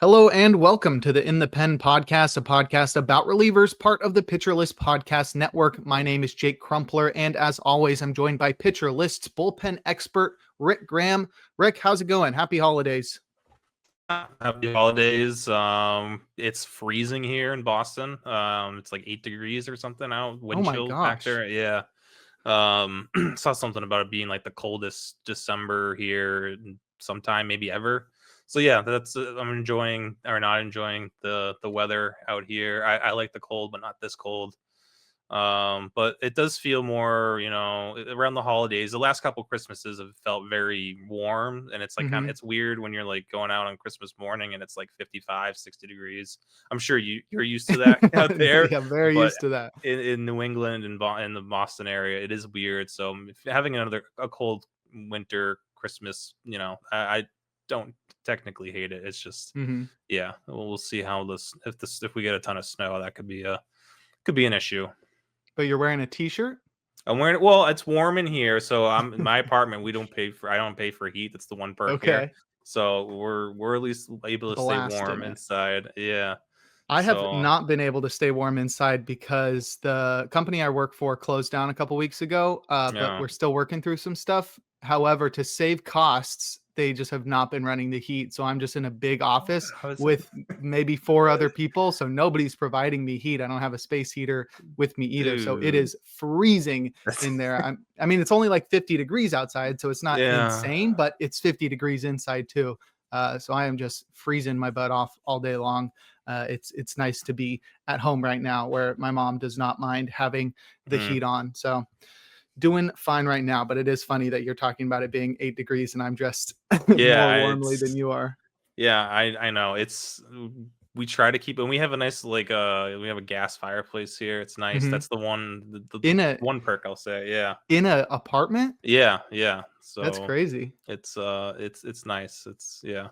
Hello and welcome to the In the Pen podcast, a podcast about relievers, part of the Pitcher List Podcast Network. My name is Jake Crumpler, and as always, I'm joined by Pitcher List's bullpen expert, Rick Graham. Rick, how's it going? Happy holidays. Happy holidays. It's freezing here in Boston. It's like 8 degrees or something out. Wind Oh my chill back gosh. there. Yeah. Saw something about it being like the coldest December here sometime, maybe ever. So yeah, that's I'm enjoying or not enjoying the weather out here. I like the cold, but not this cold. But it does feel more, around the holidays. The last couple Christmases have felt very warm, and it's like it's weird when you're like going out on Christmas morning and it's like 55, 60 degrees. I'm sure you're used to that out there, Yeah, very but used to that. in New England and in the Boston area, it is weird. So having a cold winter Christmas, I don't technically hate it. It's just yeah, we'll see how if we get a ton of snow, that could be an issue. But you're wearing a t-shirt? I'm wearing well, it's warm in here, so I'm in my apartment. I don't pay for heat. That's the one perk here. Okay. So we're at least able to stay warm Blasting it. inside. Yeah. I have So not been able to stay warm inside because the company I work for closed down a couple weeks ago, but yeah. we're still working through some stuff. However, to save costs, they just have not been running the heat. So I'm just in a big office with maybe 4 other people. So nobody's providing me heat. I don't have a space heater with me either. So it is freezing in there. I mean, it's only like 50 degrees outside, so it's not insane, but it's 50 degrees inside too. So I am just freezing my butt off all day long. It's nice to be at home right now where my mom does not mind having the heat on. So doing fine right now, but it is funny that you're talking about it being 8 degrees and I'm dressed more warmly than you are. Yeah, I know. We try to keep, and we have a nice we have a gas fireplace here. It's nice. That's the one one perk I'll say. Yeah. In a apartment? Yeah. So that's crazy. It's nice. It's yeah.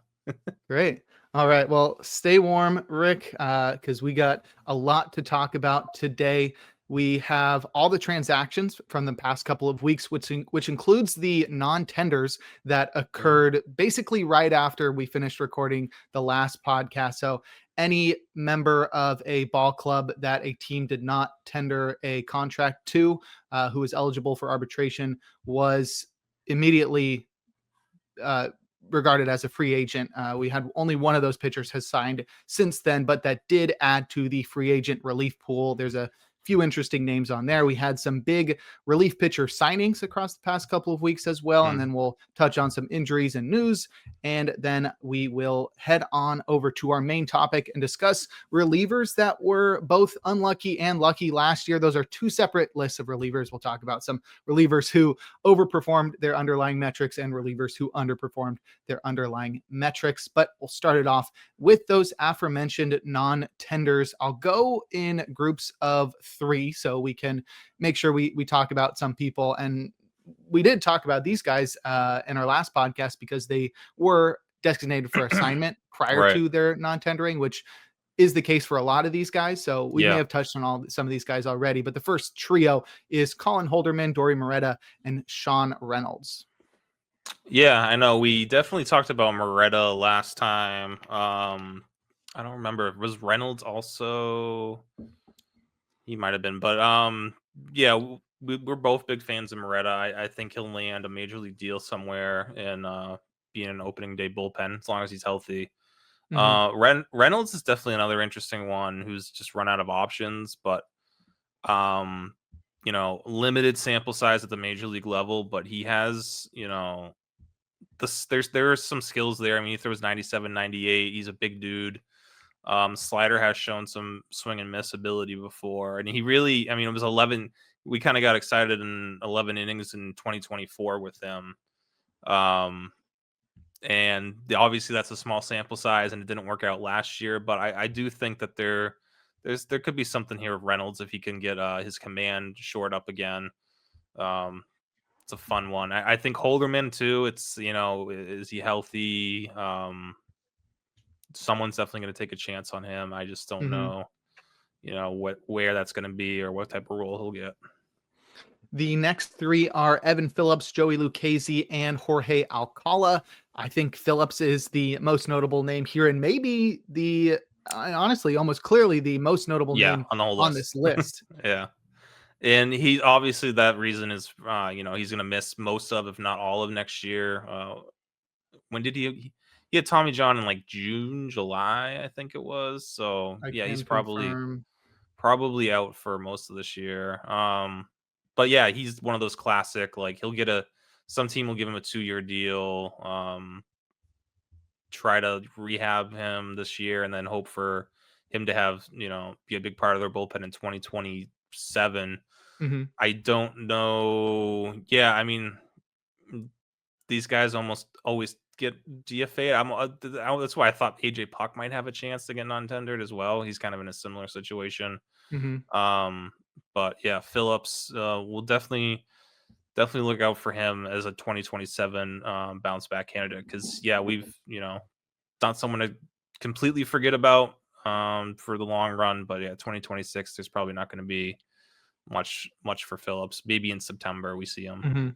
Great. All right. Well, stay warm, Rick, because we got a lot to talk about today. We have all the transactions from the past couple of weeks, which includes the non-tenders that occurred basically right after we finished recording the last podcast. So any member of a ball club that a team did not tender a contract to, who is eligible for arbitration, was immediately regarded as a free agent. We had only one of those pitchers has signed since then, but that did add to the free agent relief pool. There's a few interesting names on there. We had some big relief pitcher signings across the past couple of weeks as well. And then we'll touch on some injuries and news. And then we will head on over to our main topic and discuss relievers that were both unlucky and lucky last year. Those are two separate lists of relievers. We'll talk about some relievers who overperformed their underlying metrics and relievers who underperformed their underlying metrics. But we'll start it off with those aforementioned non-tenders. I'll go in groups of 3 so we can make sure we talk about some people. And we did talk about these guys in our last podcast because they were designated for assignment prior to their non-tendering, which is the case for a lot of these guys. So we may have touched on some of these guys already, but the first trio is Colin Holderman, Dory Moretta, and Sean Reynolds. Yeah, I know. We definitely talked about Moretta last time. I don't remember. Was Reynolds also? He might have been, but yeah, we're both big fans of Moretta. I think he'll land a major league deal somewhere and be in an opening day bullpen as long as he's healthy. Reynolds is definitely another interesting one who's just run out of options, but limited sample size at the major league level, but he has, there are some skills there. I mean, he throws 97, 98. He's a big dude. Slider has shown some swing and miss ability before, and he really, it was 11. We kind of got excited in 11 innings in 2024 with him. And obviously that's a small sample size and it didn't work out last year, but I do think that there could be something here with Reynolds if he can get his command shored up again. It's a fun one. I think Holderman too. It's, is he healthy? Someone's definitely going to take a chance on him. I just don't know, where that's going to be or what type of role he'll get. The next three are Evan Phillips, Joey Lucchesi, and Jorge Alcala. I think Phillips is the most notable name here, and maybe honestly, almost clearly the most notable Yeah, name on the whole on list. this list. Yeah. And he obviously that reason is he's gonna miss most of, if not all of next year. When did he had Tommy John in like June, July, I think it was. So I yeah, he's can probably out for most of this year. But yeah, he's one of those classic, like he'll get some team will give him a 2-year deal, try to rehab him this year and then hope for him to have, be a big part of their bullpen in 2027. confirm. I don't know. Yeah, I mean, these guys almost always get DFA'd. That's why I thought AJ Puck might have a chance to get non-tendered as well. He's kind of in a similar situation. Mm-hmm. Um, but yeah, Phillips will definitely look out for him as a 2027 bounce back candidate because yeah, we've not someone to completely forget about for the long run. But yeah, 2026, there's probably not going to be much for Phillips. Maybe in September we see him. Mm-hmm.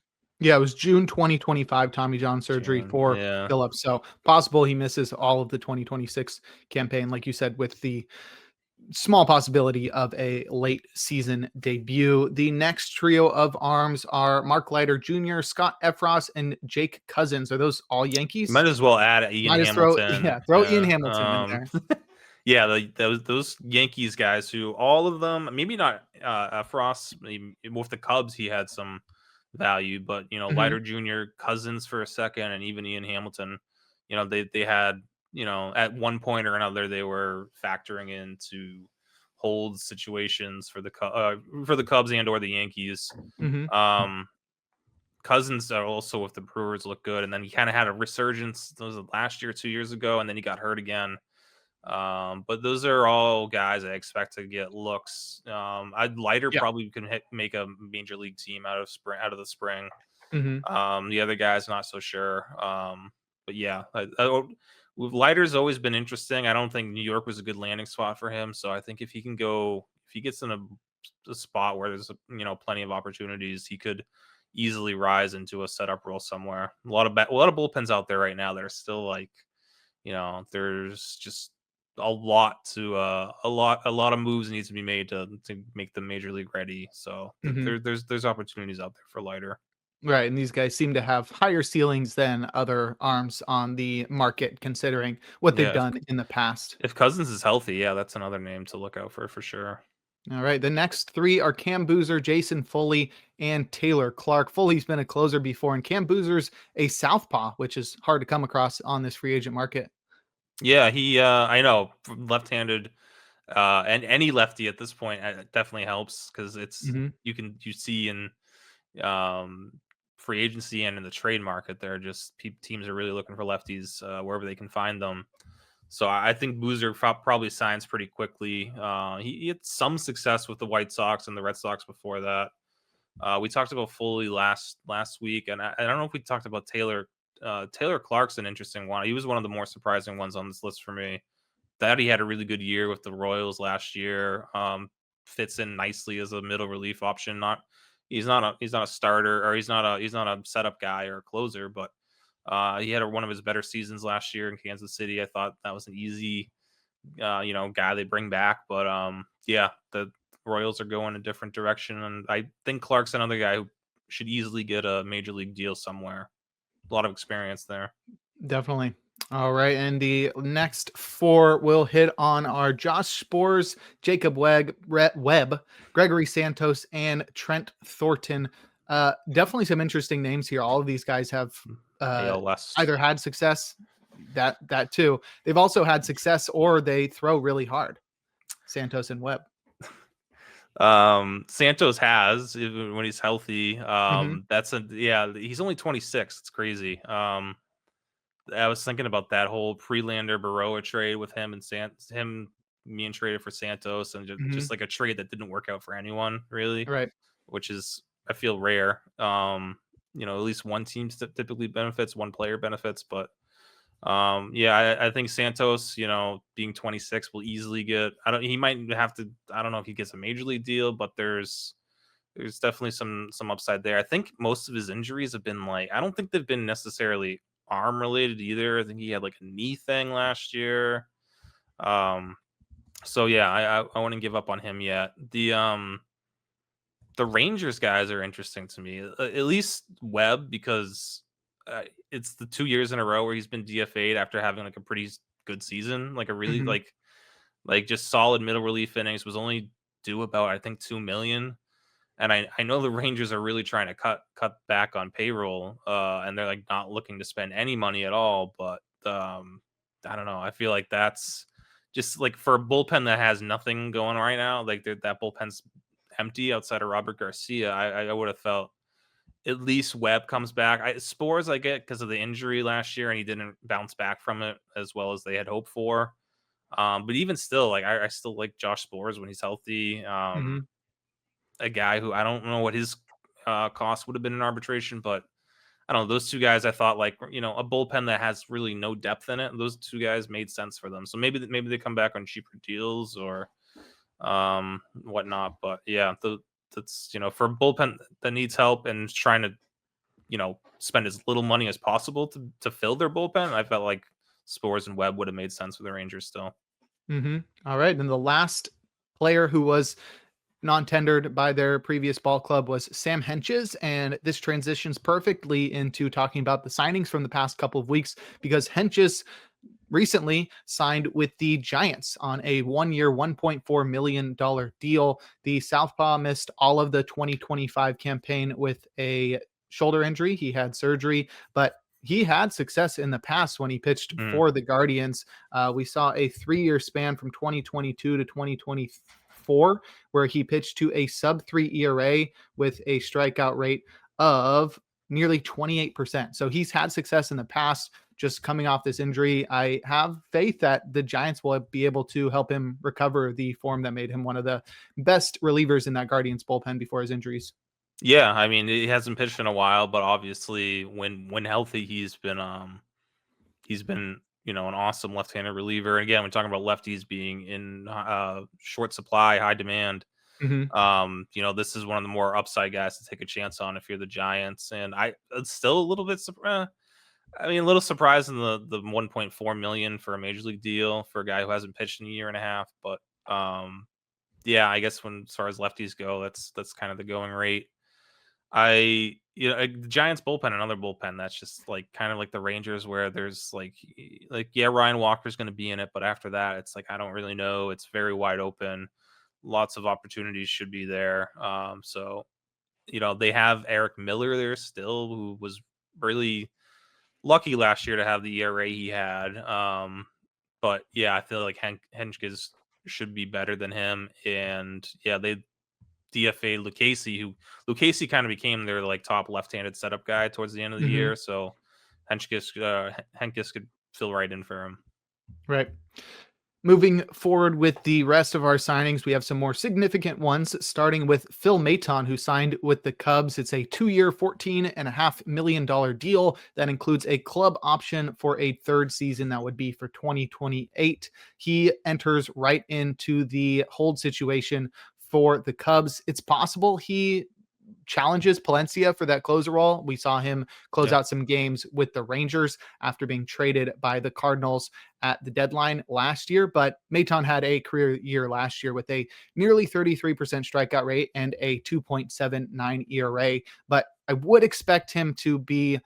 Yeah, it was June 2025 Tommy John surgery June, for yeah. Phillips. So possible he misses all of the 2026 campaign, like you said, with the small possibility of a late season debut. The next trio of arms are Mark Leiter Jr., Scott Efros, and Jake Cousins. Are those all You Yankees? might as well add Ian Might as Hamilton. throw Ian Yeah. Hamilton in there. Yeah, those Yankees guys who all of them, maybe not Efros, with the Cubs he had some value, but Mm-hmm. Leiter Jr., Cousins for a second, and even Ian Hamilton, they had at one point or another they were factoring into hold situations for the Cubs and or the Yankees. Mm-hmm. Um, Cousins are also with the Brewers look good, and then he kind of had a resurgence. Was it last year, 2 years ago, and then he got hurt again. But those are all guys I expect to get looks. I'd Lighter Yeah. probably can make a major league team out of the spring. Mm-hmm. The other guys not so sure. But yeah, with Lighter's always been interesting. I don't think New York was a good landing spot for him. So I think if he gets in a spot where there's plenty of opportunities, he could easily rise into a setup role somewhere. A lot of bullpens out there right now that are still like, there's just a lot of moves needs to be made to make them major league ready. So Mm-hmm. there's opportunities out there for Lighter. Right, and these guys seem to have higher ceilings than other arms on the market, considering what they've Yeah, done in the past. if Cousins is healthy, yeah, that's another name to look out for sure. All right, the next three are Cam Boozer, Jason Foley, and Taylor Clark. Foley's been a closer before, and Cam Boozer's a southpaw, which is hard to come across on this free agent market. Yeah, he I know left-handed and any lefty at this point definitely helps because it's Mm-hmm. you see in um, free agency and in the trade market, there are just teams are really looking for lefties wherever they can find them. So I think Boozer probably signs pretty quickly. He had some success with the White Sox and the Red Sox before that. We talked about Foley last week, and I don't know if we talked about Taylor. Taylor Clark's an interesting one. He was one of the more surprising ones on this list for me. That he had a really good year with the Royals last year. Fits in nicely as a middle relief option. He's not a starter, or he's not a setup guy or a closer, but he had one of his better seasons last year in Kansas City. I thought that was an easy guy they bring back, but yeah, the Royals are going a different direction, and I think Clark's another guy who should easily get a major league deal somewhere. A lot of experience there. Definitely. All right, and the next four will hit on our Josh Spores, Jacob Webb, Gregory Santos, and Trent Thornton. Definitely some interesting names here. All of these guys have AL West. either had success, that too. They've also had success, or they throw really hard. Santos and Webb. Santos has, even when he's healthy. Mm-hmm. He's only 26. It's crazy. I was thinking about that whole Prelander Baroa trade with him and being traded for Santos, and Mm-hmm. just like a trade that didn't work out for anyone really, Right. which is I feel rare. At least one team typically benefits, one player benefits, but I think Santos, being 26 will easily get, he might have to, I don't know if he gets a major league deal, but there's there's definitely some upside there. I think most of his injuries have been like, I don't think they've been necessarily arm related either. I think he had like a knee thing last year. So yeah, I wouldn't give up on him yet. The Rangers guys are interesting to me. At least Webb, because it's the 2 years in a row where he's been DFA'd after having like a pretty good season, like a really Hmm. like just solid middle relief innings. Was only due about, I think, 2 million. And I know the Rangers are really trying to cut back on payroll, and they're like not looking to spend any money at all. But I don't know. I feel like that's just like for a bullpen that has nothing going right now. Like that bullpen's empty outside of Robert Garcia. I would have felt at least Webb comes back. Spores I get because of the injury last year, and he didn't bounce back from it as well as they had hoped for. But even still, like I still like Josh Spores when he's healthy. Hmm. A guy who I don't know what his cost would have been in arbitration, but I don't know. Those two guys, I thought, like, a bullpen that has really no depth in it. Those two guys made sense for them. So maybe they come back on cheaper deals or whatnot. But yeah, that's for a bullpen that needs help and is trying to spend as little money as possible to fill their bullpen. I felt like Spores and Webb would have made sense for the Rangers still. Hmm. All right. And the last player who was non-tendered by their previous ball club was Sam Hentges, and this transitions perfectly into talking about the signings from the past couple of weeks because Hentges recently signed with the Giants on a 1-year, $1.4 million deal. The Southpaw missed all of the 2025 campaign with a shoulder injury. He had surgery, but he had success in the past when he pitched Mm. for the Guardians. We saw a 3-year span from 2022 to 2024 where he pitched to a sub-3 ERA with a strikeout rate of nearly 28%. So he's had success in the past. Just coming off this injury, I have faith that the Giants will be able to help him recover the form that made him one of the best relievers in that Guardians bullpen before his injuries. Yeah, I mean, he hasn't pitched in a while, but obviously when healthy, he's been an awesome left-handed reliever. And again, we're talking about lefties being in short supply, high demand. Hmm. This is one of the more upside guys to take a chance on if you're the Giants. And it's still a little bit a little surprised in the 1.4 million for a major league deal for a guy who hasn't pitched in a year and a half. But yeah, I guess as far as lefties go, that's kind of the going rate. The Giants bullpen, another bullpen that's just like kind of like the Rangers, where there's yeah, Ryan Walker's going to be in it, but after that, it's like I don't really know. It's very wide open. Lots of opportunities should be there. So they have Eric Miller there still, who was really lucky last year to have the ERA he had. But yeah, I feel like Henschkes should be better than him, and yeah, they DFA Lucchesi kind of became their like top left-handed setup guy towards the end of the Hmm. year. So Henkes could fill right in for him. Right. Moving forward with the rest of our signings, we have some more significant ones, starting with Phil Maton, who signed with the Cubs. It's a 2-year, $14.5 million deal that includes a club option for a third season that would be for 2028. He enters right into the hold situation for the Cubs. It's possible he challenges Palencia for that closer role. We saw him close Yeah. out some games with the Rangers after being traded by the Cardinals at the deadline last year. But Maton had a career year last year with a nearly 33% strikeout rate and a 2.79 ERA. But I would expect him to be,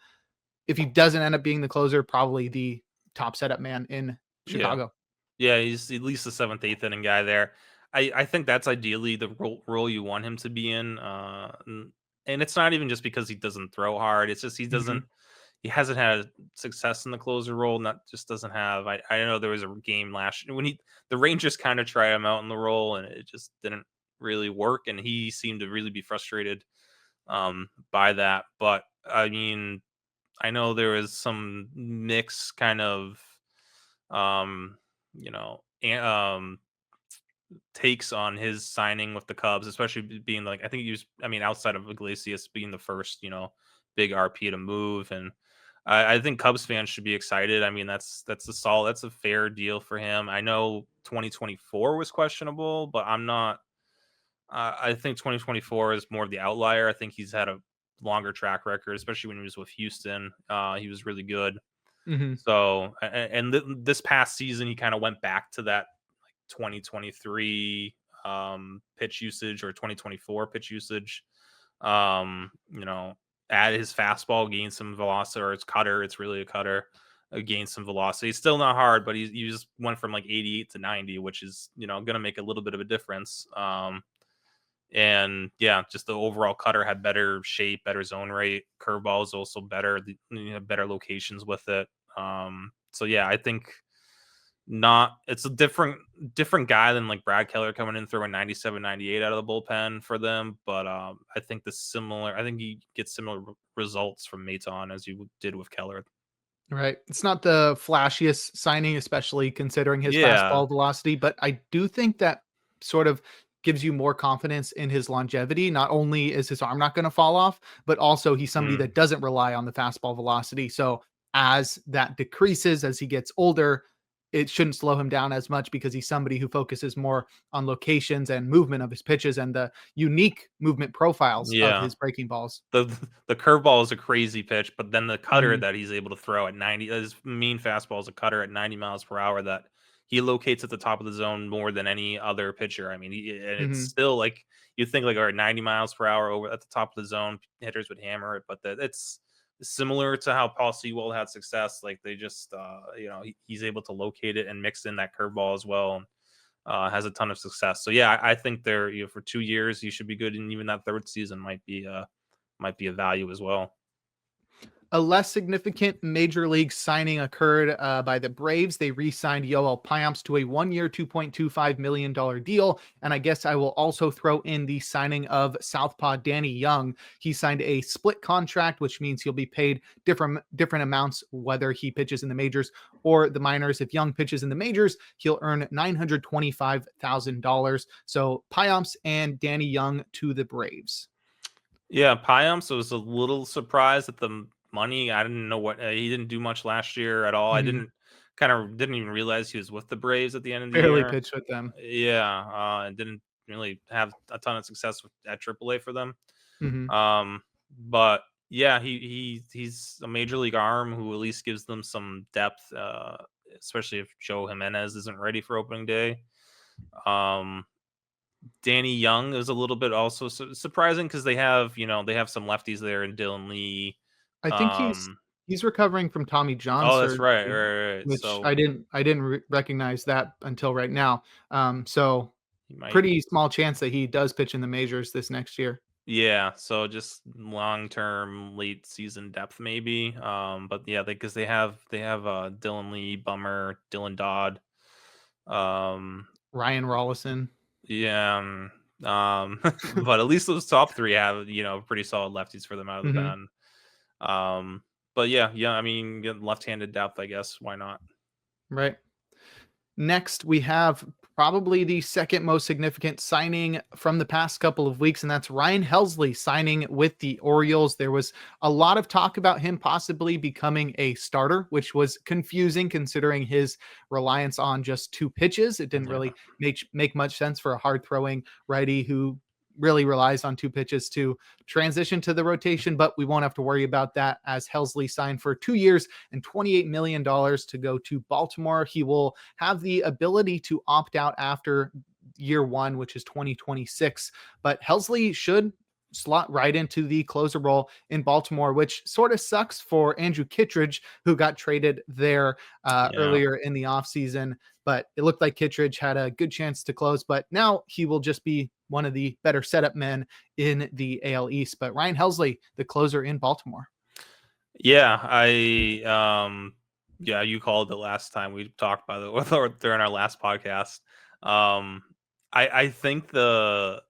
if he doesn't end up being the closer, probably the top setup man in Yeah. Chicago. Yeah, he's at least the seventh, eighth inning guy there. I think that's ideally the role you want him to be in. And it's not even just because he doesn't throw hard. It's just Mhm. he hasn't had success in the closer role. Not just doesn't have. I know there was a game last year when the Rangers kind of tried him out in the role and it just didn't really work. And he seemed to really be frustrated by that. But I mean, I know there was some mixed kind of you know, takes on his signing with the Cubs, especially being like I think he was. I mean, outside of Iglesias being the first, big RP to move, and I think Cubs fans should be excited. I mean, that's a fair deal for him. I know 2024 was questionable, but I'm not. I think 2024 is more of the outlier. I think he's had a longer track record, especially when he was with Houston. He was really good. Hmm. So, this past season, he kind of went back to that like 2023 pitch usage or 2024 pitch usage. You know, add his fastball, gain some velocity, or it's cutter. It's really a cutter. Gain some velocity. It's still not hard, but he just went from like 88 to 90, which is going to make a little bit of a difference. And yeah, just the overall cutter had better shape, better zone rate. Curveball is also better, better locations with it. So yeah, I think not it's a different guy than like Brad Keller coming in throwing 97, 98 out of the bullpen for them. But I think I think he gets similar results from Maton as you did with Keller. Right. It's not the flashiest signing, especially considering his Yeah. fastball velocity, but I do think that sort of gives you more confidence in his longevity. Not only is his arm not going to fall off, but also he's somebody Mm. that doesn't rely on the fastball velocity. So as that decreases as he gets older, it shouldn't slow him down as much because he's somebody who focuses more on locations and movement of his pitches and the unique movement profiles of Yeah. his breaking balls. The the curveball is a crazy pitch, but then the cutter Mhm. that he's able to throw at 90, his mean fastball is a cutter at 90 miles per hour that he locates at the top of the zone more than any other pitcher. I mean, and it's Mhm. still like you think like, all right, 90 miles per hour over at the top of the zone, hitters would hammer it, but it's similar to how Paul Sewald had success. Like they just, he's able to locate it and mix in that curveball as well. Has a ton of success. So yeah, I think they're for 2 years he should be good, and even that third season might be a value as well. A less significant major league signing occurred by the Braves. They re-signed Yoel Payamps to a 1-year, $2.25 million deal. And I guess I will also throw in the signing of Southpaw Danny Young. He signed a split contract, which means he'll be paid different amounts whether he pitches in the majors or the minors. If Young pitches in the majors, he'll earn $925,000. So Payamps and Danny Young to the Braves. Yeah, Payamps, I was a little surprised at the money. I didn't know what he didn't do much last year at all. I Mhm. didn't even realize he was with the Braves at the end of the Barely year. pitched with them. Yeah, and didn't really have a ton of success at AAA for them. Mhm. But yeah, he's a major league arm who at least gives them some depth, especially if Joe Jimenez isn't ready for opening day. Um, Danny Young is a little bit also surprising because they have some lefties there in Dylan Lee. I think Um, he's recovering from Tommy John oh, that's right, surgery, right, right. which So I didn't recognize that until right now. So he might, pretty small chance that he does pitch in the majors this next year. yeah. So just long term, late season depth maybe. But yeah, because they have Dylan Lee, Bummer, Dylan Dodd. Um, Ryan Rollison. yeah. But at least those top three have pretty solid lefties for them out of the Hmm. pen. Um, but yeah, I mean, left-handed depth, I guess. Why not? Right. Next, we have probably the second most significant signing from the past couple of weeks, and that's Ryan Helsley signing with the Orioles. There was a lot of talk about him possibly becoming a starter, which was confusing considering his reliance on just two pitches. It didn't Yeah. really make much sense for a hard throwing righty who really relies on two pitches to transition to the rotation, but we won't have to worry about that as Helsley signed for 2 years and $28 million to go to Baltimore. He will have the ability to opt out after year one, which is 2026. But Helsley should slot right into the closer role in Baltimore, which sort of sucks for Andrew Kittredge, who got traded there Yeah. earlier in the offseason. But it looked like Kittredge had a good chance to close, but now he will just be one of the better setup men in the AL East. But Ryan Helsley, the closer in Baltimore. Yeah, yeah, you called it last time we talked by the or during our last podcast. Um I think the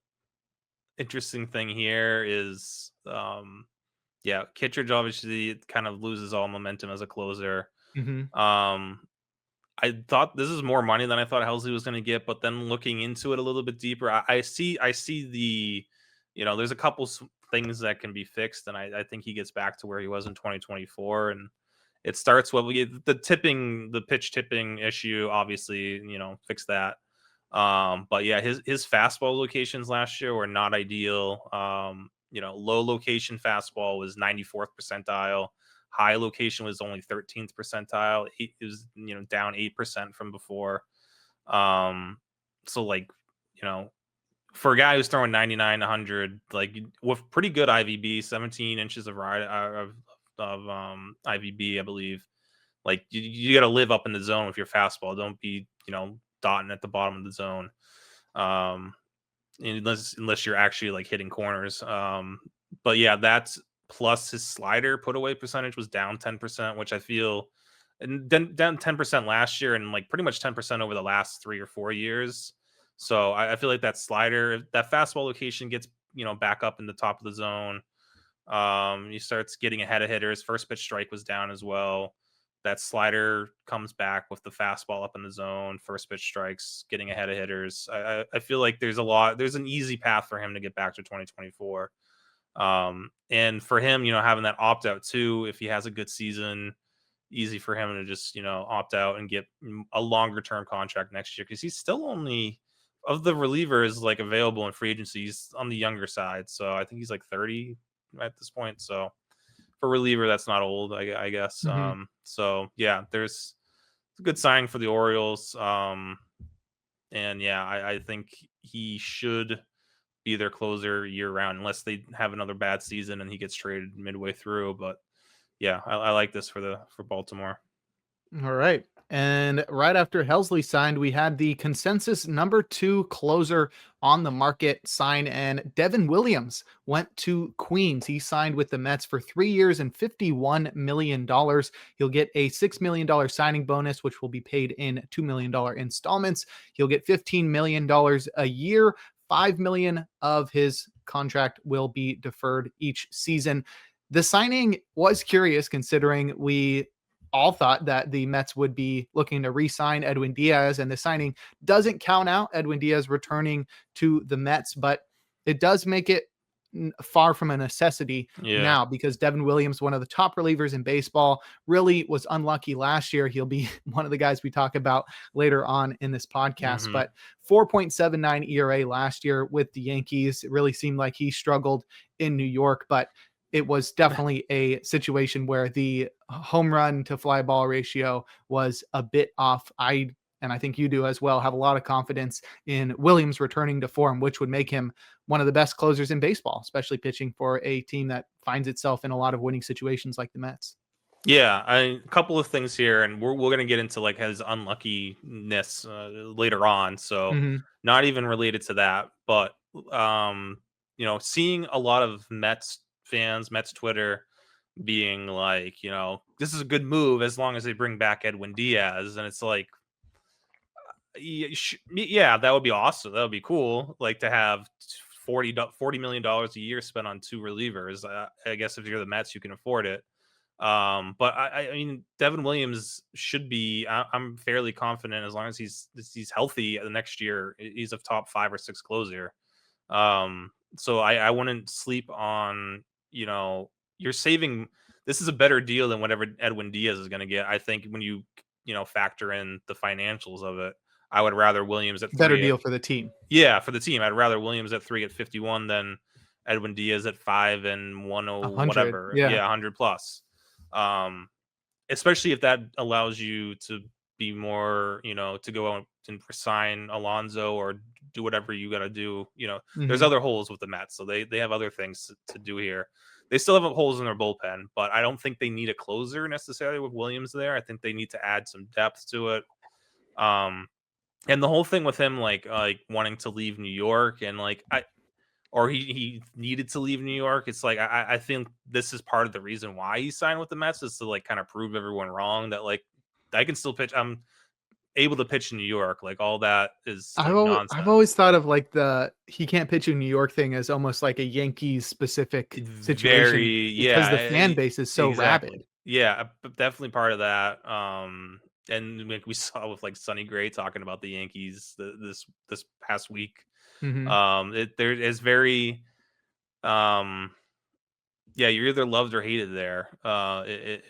interesting thing here is yeah, Kittredge obviously kind of loses all momentum as a closer. Hmm. Um I thought this is more money than I thought Helsley was going to get, but then looking into it a little bit deeper, I see the, there's a couple things that can be fixed, and I think he gets back to where he was in 2024, and it starts with the pitch tipping issue. Obviously, fix that. But yeah, his fastball locations last year were not ideal. Low location fastball was 94th percentile. High location was only 13th percentile. It was, down 8% from before. So like, for a guy who's throwing 99, 100, like with pretty good IVB, 17 inches of IVB, I believe. Like you got to live up in the zone with your fastball. Don't be, dotting at the bottom of the zone. Unless you're actually like hitting corners. But yeah, that's plus his slider put away percentage was down 10%, which I feel, and then down 10% last year and like pretty much 10% over the last 3 or 4 years. So I feel like that slider, that fastball location gets, back up in the top of the zone. He starts getting ahead of hitters. First pitch strike was down as well. That slider comes back with the fastball up in the zone. First pitch strikes, getting ahead of hitters. I feel like there's an easy path for him to get back to 2024. And for him, having that opt out too, if he has a good season, easy for him to just, opt out and get a longer term contract next year. Cause he's still only, of the relievers like available in free agency, he's on the younger side. So I think he's like 30 at this point. So for reliever, that's not old, I guess. Mhm. So yeah, there's a good signing for the Orioles. And yeah, I think he should be their closer year round, unless they have another bad season and he gets traded midway through. But yeah, I like this for Baltimore. All right. And right after Helsley signed, we had the consensus number 2 closer on the market sign, and Devin Williams went to Queens. He signed with the Mets for 3 years and $51 million. He'll get a $6 million signing bonus, which will be paid in $2 million installments. He'll get $15 million a year. $5 million of his contract will be deferred each season. The signing was curious considering we all thought that the Mets would be looking to re-sign Edwin Diaz, and the signing doesn't count out Edwin Diaz returning to the Mets, but it does make it far from a necessity Yeah. now because Devin Williams, one of the top relievers in baseball, really was unlucky last year. He'll be one of the guys we talk about later on in this podcast, Mm-hmm. but 4.79 ERA last year with the Yankees. It really seemed like he struggled in New York, but it was definitely a situation where the home run to fly ball ratio was a bit off. And I think you do as well, have a lot of confidence in Williams returning to form, which would make him one of the best closers in baseball, especially pitching for a team that finds itself in a lot of winning situations like the Mets. Yeah, a couple of things here, and we're going to get into like his unluckiness later on. So Mm-hmm. not even related to that, but seeing a lot of Mets fans, Mets Twitter being like, this is a good move as long as they bring back Edwin Diaz, and it's like, yeah, that would be awesome. That would be cool. Like to have $40 million a year spent on 2 relievers. I guess if you're the Mets, you can afford it. But I mean, Devin Williams should be. I'm fairly confident as long as he's healthy the next year. He's a top 5 or 6 closer. So I wouldn't sleep on. You're saving. This is a better deal than whatever Edwin Diaz is going to get. I think when you factor in the financials of it, I would rather Williams at Better 3. deal for the team. Yeah, for the team, I'd rather Williams at 3 at 51 than Edwin Diaz at 5 and 10 100. whatever. Yeah. Yeah, 100 plus. Especially if that allows you to be more, to go out and sign Alonso or do whatever you got to do. There's Mm-hmm. other holes with the Mets, so they have other things to do here. They still have holes in their bullpen, but I don't think they need a closer necessarily with Williams there. I think they need to add some depth to it. And the whole thing with him, like wanting to leave New York and he needed to leave New York. It's like I think this is part of the reason why he signed with the Mets is to like kind of prove everyone wrong that like I can still pitch. I'm able to pitch in New York. Like all that is like I've nonsense. always thought of like the he can't pitch in New York thing as almost like a Yankees specific situation Very, because the yeah, fan base is so exactly. rabid. Yeah, definitely part of that. And like we saw with like Sonny Gray talking about the Yankees this past week. Mm-hmm. There is very yeah, you're either loved or hated there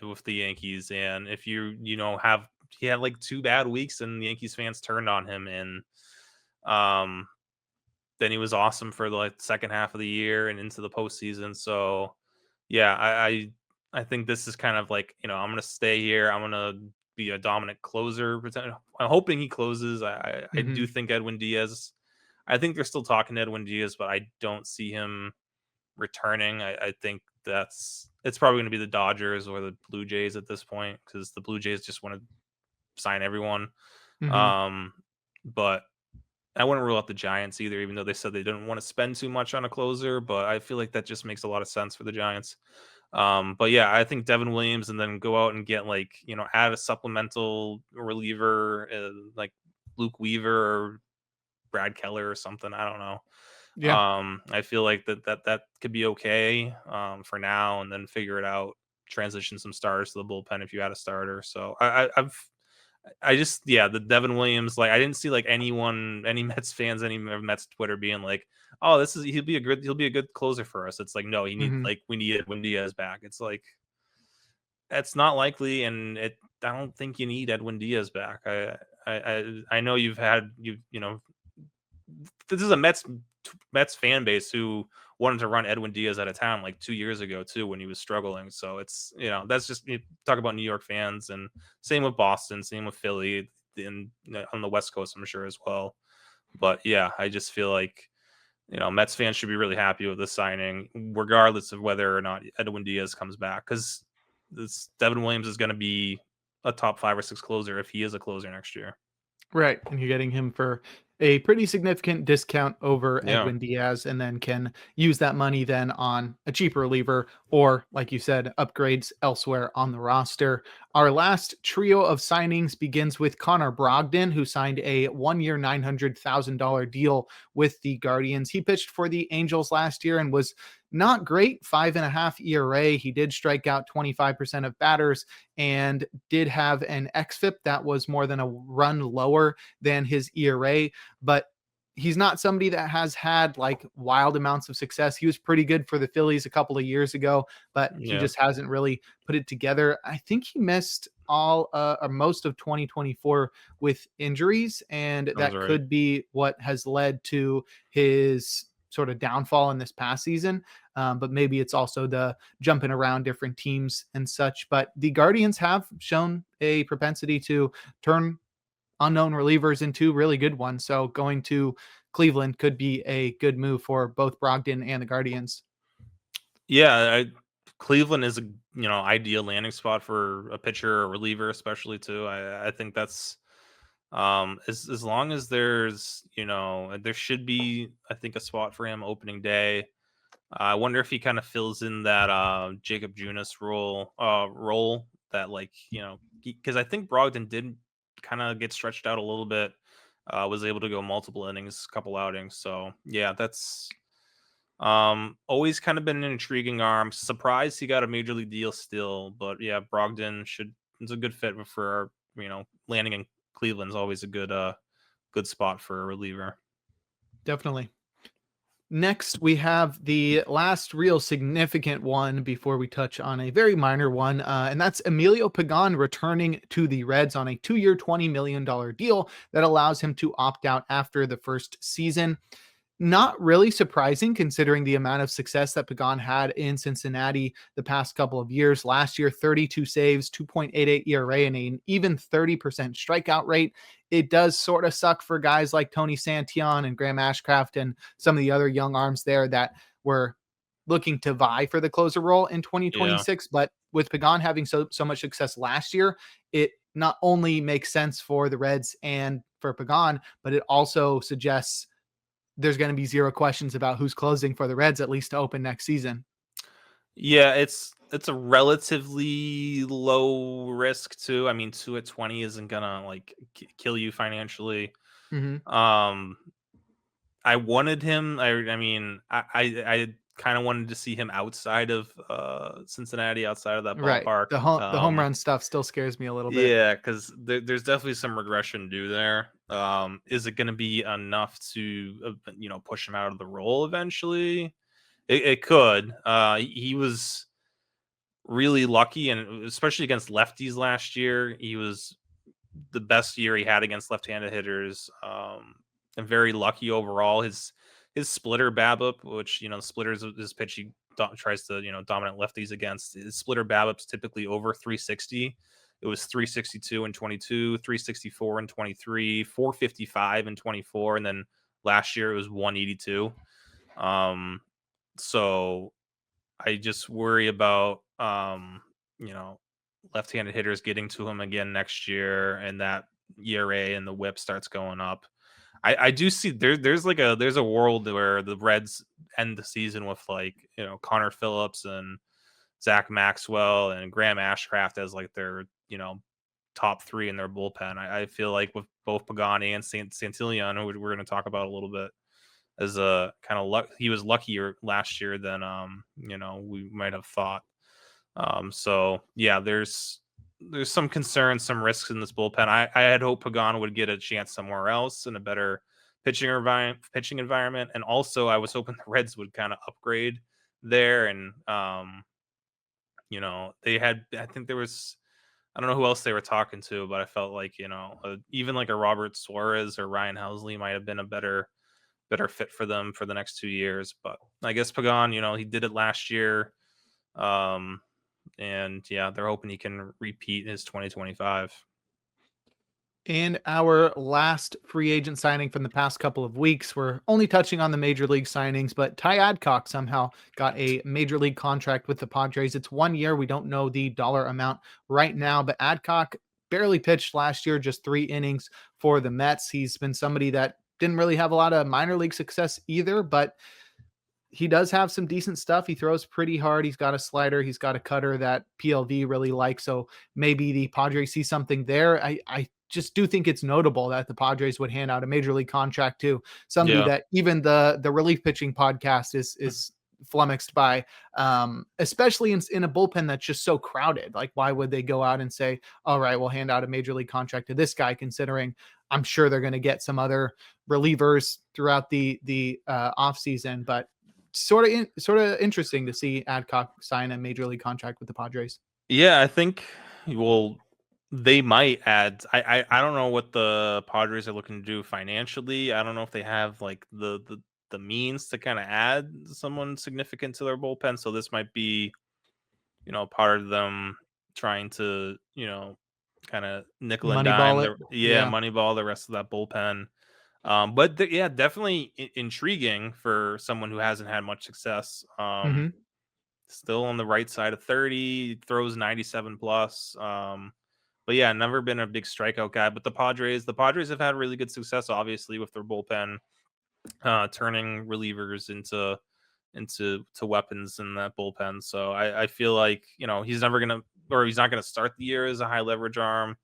with the Yankees. And if he had like 2 bad weeks and the Yankees fans turned on him, and Um, then he was awesome for the second half of the year and into the postseason. So yeah, I think this is kind of like, I'm gonna stay here. I'm gonna be a dominant closer. I'm hoping he closes. I Hmm. do think Edwin Diaz. I think they're still talking to Edwin Diaz, but I don't see him returning. I think it's probably going to be the Dodgers or the Blue Jays at this point, because the Blue Jays just want to sign everyone. Hmm. Um, but I wouldn't rule out the Giants either, even though they said they didn't want to spend too much on a closer. But I feel like that just makes a lot of sense for the Giants. But yeah, I think Devin Williams, and then go out and get add a supplemental reliever like Luke Weaver or Brad Keller or something. I don't know. Yeah. I feel like that could be okay for now, and then figure it out. Transition some starters to the bullpen if you had a starter. So I just, yeah, the Devin Williams, I didn't see any Mets fans, any Mets Twitter being like, oh, he'll be a good closer for us. It's like, no, Hmm. we need Edwin Diaz back. It's like, that's not likely, and I don't think you need Edwin Diaz back. I know this is a Mets fan base who wanted to run Edwin Diaz out of town 2 years ago too, when he was struggling. So it's, that's just, you talk about New York fans, and same with Boston, same with Philly, and on the West Coast, I'm sure as well. But yeah, I just feel like, Mets fans should be really happy with this signing, regardless of whether or not Edwin Diaz comes back, because this Devin Williams is going to be a top 5 or 6 closer if he is a closer next year. Right. And you're getting him for a pretty significant discount over Yeah, Edwin Diaz, and then can use that money then on a cheaper reliever or, like you said, upgrades elsewhere on the roster. Our last trio of signings begins with Connor Brogdon, who signed a 1 year, $900,000 deal with the Guardians. He pitched for the Angels last year and was not great, 5.5 ERA. He did strike out 25% of batters and did have an xFIP that was more than a run lower than his ERA, but he's not somebody that has had wild amounts of success. He was pretty good for the Phillies a couple of years ago, but he yeah, just hasn't really put it together. I think he missed all or most of 2024 with injuries, and sounds that right. could be what has led to his sort of downfall in this past season. But maybe it's also the jumping around different teams and such. But the Guardians have shown a propensity to turn unknown relievers into really good ones. So going to Cleveland could be a good move for both Brogdon and the Guardians. Yeah, Cleveland is a ideal landing spot for a pitcher or reliever, especially too. I think that's as long as there should be, I think, a spot for him opening day. I wonder if he kind of fills in that Jacob Junis role that, because I think Brogdon did kind of get stretched out a little bit. Was able to go multiple innings, couple outings. So yeah, that's always kind of been an intriguing arm. Surprised he got a major league deal still, but yeah, Brogdon is a good fit for, landing in Cleveland's always a good spot for a reliever. Definitely. Next, we have the last real significant one before we touch on a very minor one, and that's Emilio Pagan returning to the Reds on a 2 year, $20 million deal that allows him to opt out after the first season. Not really surprising considering the amount of success that Pagan had in Cincinnati the past couple of years. Last year, 32 saves, 2.88 ERA, and an even 30% strikeout rate. It does sort of suck for guys like Tony Santillain and Graham Ashcraft and some of the other young arms there that were looking to vie for the closer role in Yeah. 2026. But with Pagan having so much success last year, it not only makes sense for the Reds and for Pagan, but it also suggests there's going to be zero questions about who's closing for the Reds, at least to open next season. Yeah, it's a relatively low risk too. I mean, 2 at 20 isn't gonna kill you financially. Mm-hmm. Um, I wanted him. I mean, I kind of wanted to see him outside of Cincinnati, outside of that Right. ballpark. The home run stuff still scares me a little bit. Yeah, because there's definitely some regression due there. Is it going to be enough to push him out of the role eventually? It could. He was really lucky, and especially against lefties last year, he was the best year he had against left-handed hitters. and very lucky overall. His splitter BABIP, which splitters his pitch he tries to dominant lefties against. His splitter BABIP's typically over 360. It was 362 and 22, 364 and 23, 455 and 24, and then last year it was 182. So I just worry about you know left-handed hitters getting to him again next year, and that ERA and the WHIP starts going up. I do see there's a world where the Reds end the season with Connor Phillips and Zach Maxwell and Graham Ashcraft as like their top three in their bullpen. I feel like with both Pagani and Santillain, who we're going to talk about a little bit, as a kind of luck, he was luckier last year than we might have thought. So yeah, there's some concerns, some risks in this bullpen. I had hoped Pagan would get a chance somewhere else in a better pitching environment, and also I was hoping the Reds would kind of upgrade there. And they had, I think there was, I don't know who else they were talking to, but I felt like even like a Robert Suarez or Ryan Helsley might have been a better fit for them for the next 2 years. But I guess Pagan, he did it last year. And yeah, they're hoping he can repeat his 2025. And our last free agent signing from the past couple of weeks, we're only touching on the major league signings, but Ty Adcock somehow got a major league contract with the Padres. It's 1 year. We don't know the dollar amount right now, but Adcock barely pitched last year, just 3 innings for the Mets. He's been somebody that didn't really have a lot of minor league success either, but he does have some decent stuff. He throws pretty hard. He's got a slider. He's got a cutter that PLV really likes. So maybe the Padres see something there. I just do think it's notable that the Padres would hand out a major league contract to somebody that even the relief pitching podcast is flummoxed by, especially in a bullpen that's just so crowded. Like, why would they go out and say, all right, we'll hand out a major league contract to this guy, considering I'm sure they're going to get some other relievers throughout the off season. But sort of interesting to see Adcock sign a major league contract with the Padres. Yeah, I think, well, they might add. I don't know what the Padres are looking to do financially. I don't know if they have like the means to kind of add someone significant to their bullpen. So this might be, part of them trying to, kind of nickel and dime Moneyball the rest of that bullpen. But definitely intriguing for someone who hasn't had much success. Still on the right side of 30, throws 97 plus. But yeah, never been a big strikeout guy. But the Padres have had really good success, obviously, with their bullpen, turning relievers into weapons in that bullpen. So I feel like he's not gonna start the year as a high leverage arm.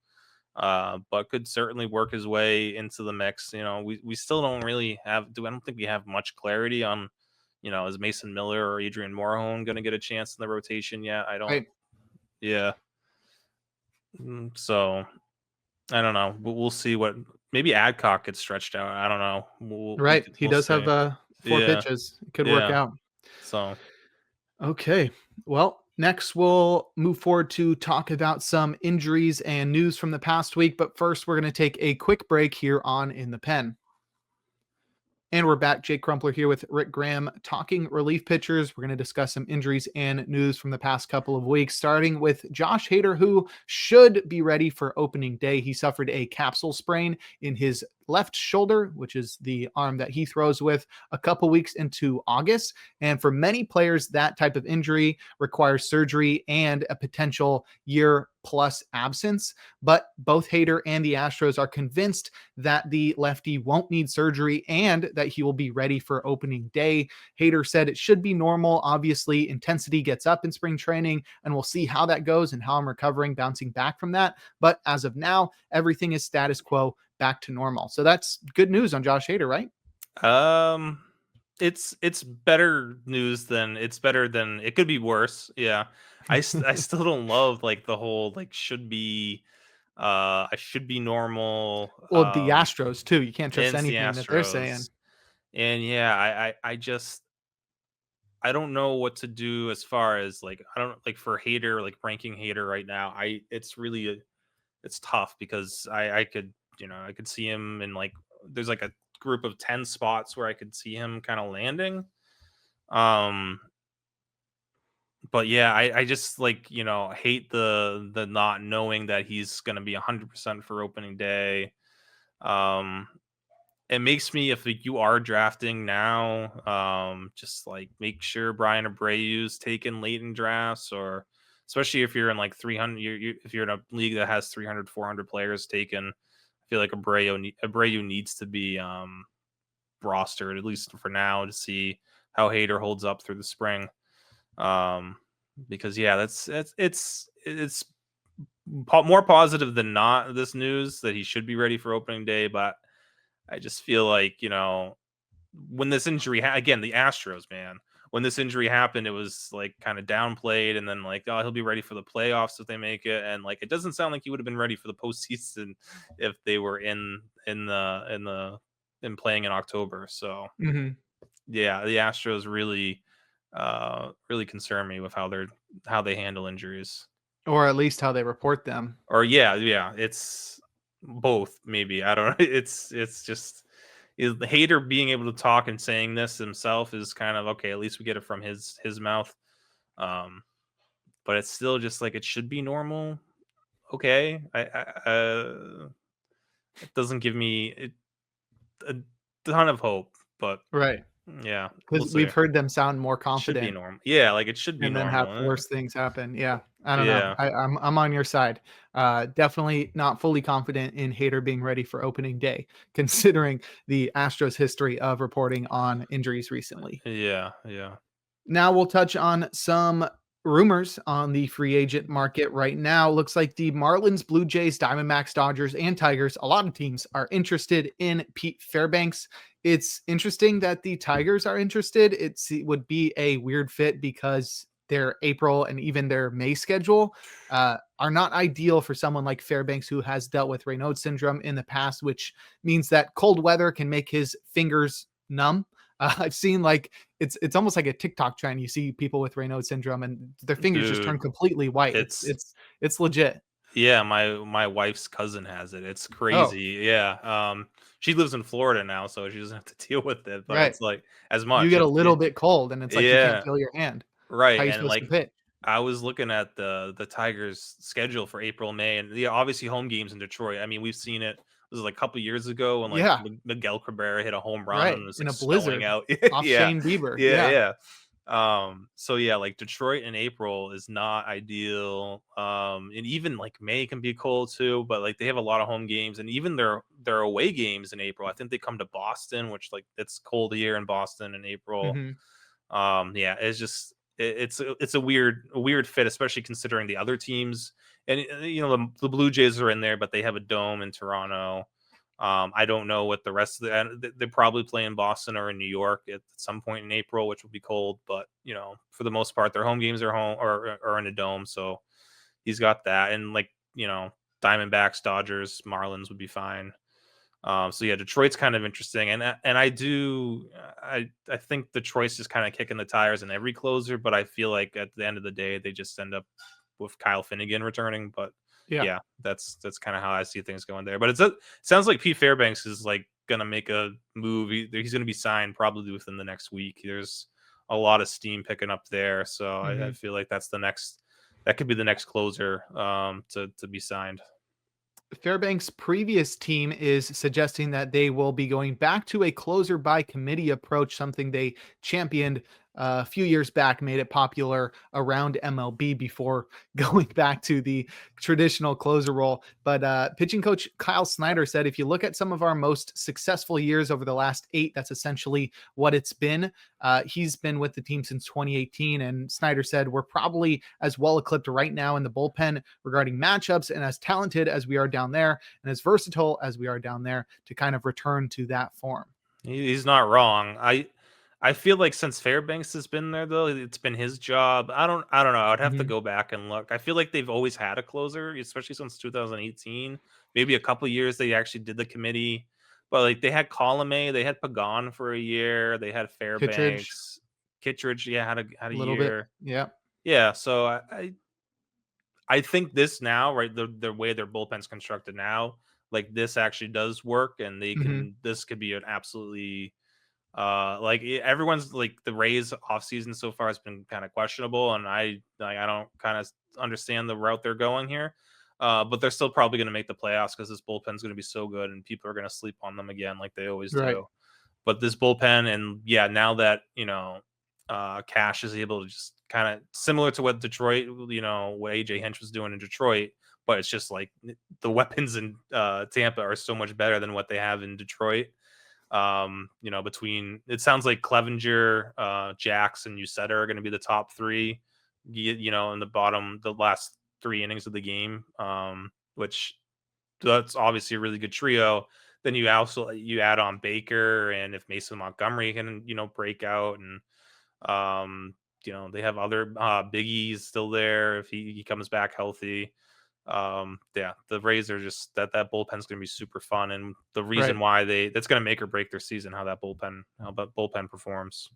But could certainly work his way into the mix. We still don't really I don't think we have much clarity on, is Mason Miller or Adrian Morejon going to get a chance in the rotation yet? I don't. Right. Yeah. So I don't know. We'll see what. Maybe Adcock gets stretched out. I don't know. He does have 4 pitches. It could work out. So. Okay. Well, next we'll move forward to talk about some injuries and news from the past week. But first, we're going to take a quick break here on In the Pen. And we're back. Jake Crumpler here with Rick Graham talking relief pitchers. We're going to discuss some injuries and news from the past couple of weeks, starting with Josh Hader, who should be ready for opening day. He suffered a capsule sprain in his left shoulder, which is the arm that he throws with, a couple weeks into August. And for many players, that type of injury requires surgery and a potential year-plus absence. But both Hader and the Astros are convinced that the lefty won't need surgery and that he will be ready for opening day. Hader said it should be normal. Obviously, intensity gets up in spring training, and we'll see how that goes and how I'm recovering, bouncing back from that. But as of now, everything is status quo, back to normal. So that's good news on Josh Hader, right? It's better news than it could be worse. Yeah. I still don't love like the whole like should be I should be normal. Well, the Astros too. You can't trust anything that they're saying. And yeah, I don't know what to do as far as like I don't like for Hader, like ranking Hader right now. It's tough because I could see him in like there's like a group of 10 spots where I could see him kind of landing. Um, but yeah, I just like, hate the not knowing that he's gonna be 100% for opening day. Um, it makes me, if like, you are drafting now, just like make sure Brian Abreu's taken late in drafts, or especially if you're in like 300, if you're in a league that has 300, 400 players taken, I feel like Abreu needs to be rostered at least for now to see how Hader holds up through the spring. Um, because yeah, it's more positive than not, this news that he should be ready for opening day, but I just feel like, when this injury again, the Astros, man, when this injury happened, it was like kind of downplayed, and then like, oh, he'll be ready for the playoffs if they make it, and like it doesn't sound like he would have been ready for the postseason if they were in playing in October. So Mhm. yeah, the Astros really concern me with how they handle injuries. Or at least how they report them. Or yeah, it's both maybe. I don't know. It's just the Hater being able to talk and saying this himself is kind of okay. At least we get it from his mouth. Um, but it's still just like it should be normal. Okay, it doesn't give me a ton of hope, but Right. yeah, we'll Because see. we've heard them sound more It should be confident normal. Yeah, like it should be and then have normal. worse things happen. Yeah. I don't know. Yeah, I'm on your side. Definitely not fully confident in Hader being ready for opening day, considering the Astros history of reporting on injuries recently. yeah. Now we'll touch on some rumors on the free agent market right now. Looks like the Marlins, Blue Jays, Diamondbacks, Dodgers, and Tigers, a lot of teams are interested in Pete Fairbanks. It's interesting that the Tigers are interested. It would be a weird fit because their April and even their May schedule are not ideal for someone like Fairbanks, who has dealt with Raynaud syndrome in the past, which means that cold weather can make his fingers numb. I've seen like it's almost like a TikTok trend. You see people with Raynaud syndrome and their fingers just turn Dude, completely white. It's it's it's it's legit. yeah, my wife's cousin has it. It's Oh, crazy. Yeah. She lives in Florida now, so she doesn't have to deal with it, but right. it's like as You much. get a little bit cold and it's like you can't Yeah, feel your hand. How right. you And supposed to like pitch? I was looking at the Tigers schedule for April, May, and yeah, obviously home games in Detroit. I mean, we've seen it. This was like a couple years ago when like Yeah, Miguel Cabrera hit a home run and right. it was In like a snowing blizzard out. off Yeah. Shane Bieber. Yeah, Yeah. yeah. So yeah, like Detroit in April is not ideal. And even like May can be cold too, but like they have a lot of home games, and even their away games in April. I think they come to Boston, which like it's cold here in Boston in April. Hmm. Yeah, it's just it's a weird fit, especially considering the other teams. And the Blue Jays are in there, but they have a dome in Toronto. I don't know what the rest of they probably play in Boston or in New York at some point in April, which will be cold. But for the most part, their home games are home or in a dome. So he's got that, and like Diamondbacks, Dodgers, Marlins would be fine. So yeah, Detroit's kind of interesting, and I think Detroit's just kind of kicking the tires in every closer, but I feel like at the end of the day they just end up with Kyle Finnegan returning. But Yeah. yeah, that's kind of how I see things going there. But sounds like Pete Fairbanks is like gonna make a move. He's gonna be signed probably within the next week. There's a lot of steam picking up there, so I Hmm. feel like that could be the next closer to be signed. Fairbanks' previous team is suggesting that they will be going back to a closer by committee approach, something they championed a few years back, made it popular around MLB before going back to the traditional closer role. But pitching coach Kyle Snyder said, if you look at some of our most successful years over the last 8, that's essentially what it's been. He's been with the team since 2018, and Snyder said, we're probably as well equipped right now in the bullpen regarding matchups and as talented as we are down there and as versatile as we are down there to kind of return to that form. He's not wrong. I feel like since Fairbanks has been there though, it's been his job. I don't know. I'd have to Mhm. go back and look. I feel like they've always had a closer, especially since 2018. Maybe a couple years they actually did the committee, but like they had Colome, they had Pagan for a year, they had Kittredge, Fairbanks, Kittredge, yeah, had a a little bit. year. Yeah. Yeah, so I think this now, right, the way their bullpen's constructed now, like this actually does work, and Hmm. this could be an absolutely everyone's like the Rays offseason so far has been kind of questionable, and I don't kind of understand the route they're going here. But they're still probably going to make the playoffs because this bullpen's going to be so good, and people are going to sleep on them again like they always Right. do. But this bullpen, and yeah, now that Cash is able to just kind of similar to what Detroit, what AJ Hinch was doing in Detroit, but it's just like the weapons in Tampa are so much better than what they have in Detroit. Between it sounds like Clevenger, Jax, and Uceta are going to be the top three, in the last 3 innings of the game, which that's obviously a really good trio. Then you add on Baker, and if Mason Montgomery can break out, and they have other biggies still there if he comes back healthy. Yeah, the Rays are just that bullpen's going to be super fun, and the reason Right. why that's going to make or break their season how that bullpen performs.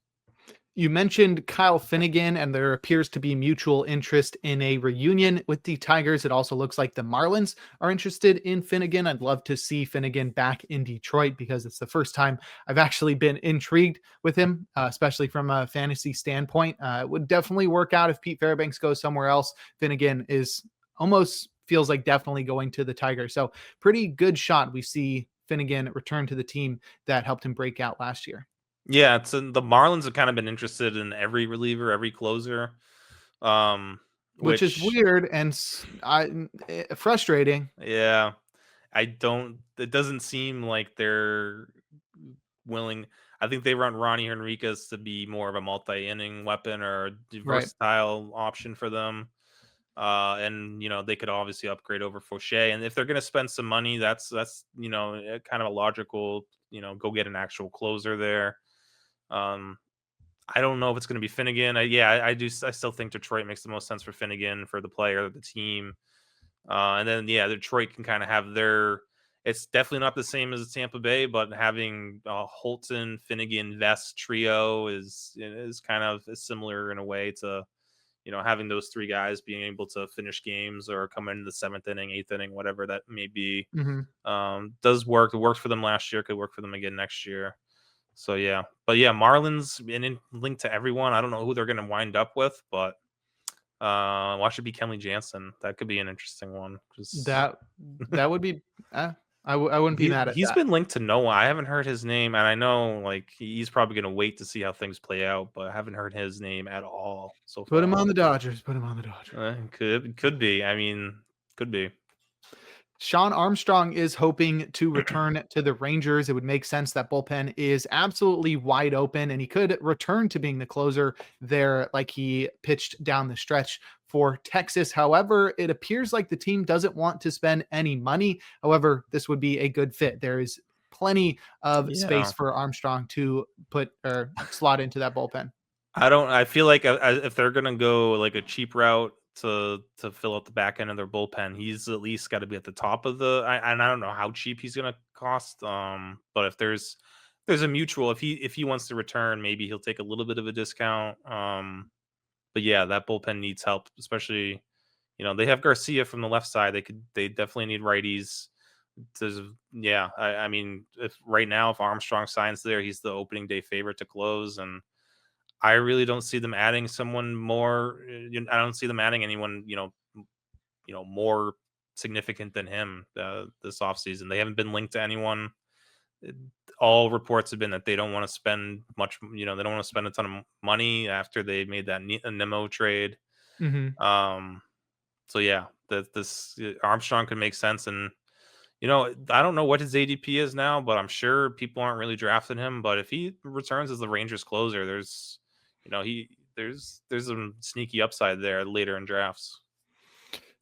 You mentioned Kyle Finnegan, and there appears to be mutual interest in a reunion with the Tigers. It also looks like the Marlins are interested in Finnegan. I'd love to see Finnegan back in Detroit because it's the first time I've actually been intrigued with him, especially from a fantasy standpoint. It would definitely work out if Pete Fairbanks goes somewhere else. Finnegan is almost feels like definitely going to the Tigers. So pretty good shot. We see Finnegan return to the team that helped him break out last year. Yeah, the Marlins have kind of been interested in every reliever, every closer, Which is which weird and frustrating. yeah, I don't. It doesn't seem like they're willing. I think they want Ronnie Henriquez to be more of a multi-inning weapon or a Right. versatile option for them. And they could obviously upgrade over Fauché, and if they're going to spend some money, that's kind of a logical go get an actual closer there. Um, I don't know if it's going to be Finnegan. I still think Detroit makes the most sense for Finnegan for the player, the team. And then Detroit can kind of have their. It's definitely not the same as Tampa Bay, but having Holton, Finnegan, Vest trio is kind of similar in a way to having those three guys being able to finish games or come in the 7th inning, 8th inning, whatever that may be. Mhm. Does work. It worked for them last year. Could work for them again next year. So yeah, but yeah, Marlins and linked to everyone. I don't know who they're going to wind up with, but watch it be Kenley Jansen. That could be an interesting one. Just That that would be I wouldn't be mad at he's that. been linked to no one. I haven't heard his name, and I know like he's probably going to wait to see how things play out, but I haven't heard his name at all so Put him far. on the Dodgers. Put him on the Dodgers. Could be. I mean, could be. Sean Armstrong is hoping to return to the Rangers. It would make sense. That bullpen is absolutely wide open, and he could return to being the closer there, like he pitched down the stretch for Texas. However, it appears like the team doesn't want to spend any money. However, this would be a good fit. There is plenty of space Yeah. for Armstrong to put or slot into that bullpen. I feel like if they're gonna go like a cheap route to fill out the back end of their bullpen, he's at least got to be at the top of and I don't know how cheap he's gonna cost. But if there's a mutual, if he wants to return, maybe he'll take a little bit of a discount. But yeah, that bullpen needs help, especially they have Garcia from the left side. They definitely need righties. I mean, if right now if Armstrong signs there, he's the opening day favorite to close, and I really don't see them adding someone more. I don't see them adding anyone, more significant than him this offseason. They haven't been linked to anyone. It- All reports have been that they don't want to spend much. They don't want to spend a ton of money after they made that Nemo trade. Mhm. Um, so yeah, this Armstrong could make sense, and I don't know what his ADP is now, but I'm sure people aren't really drafting him. But if he returns as the Rangers closer, there's some sneaky upside there later in drafts.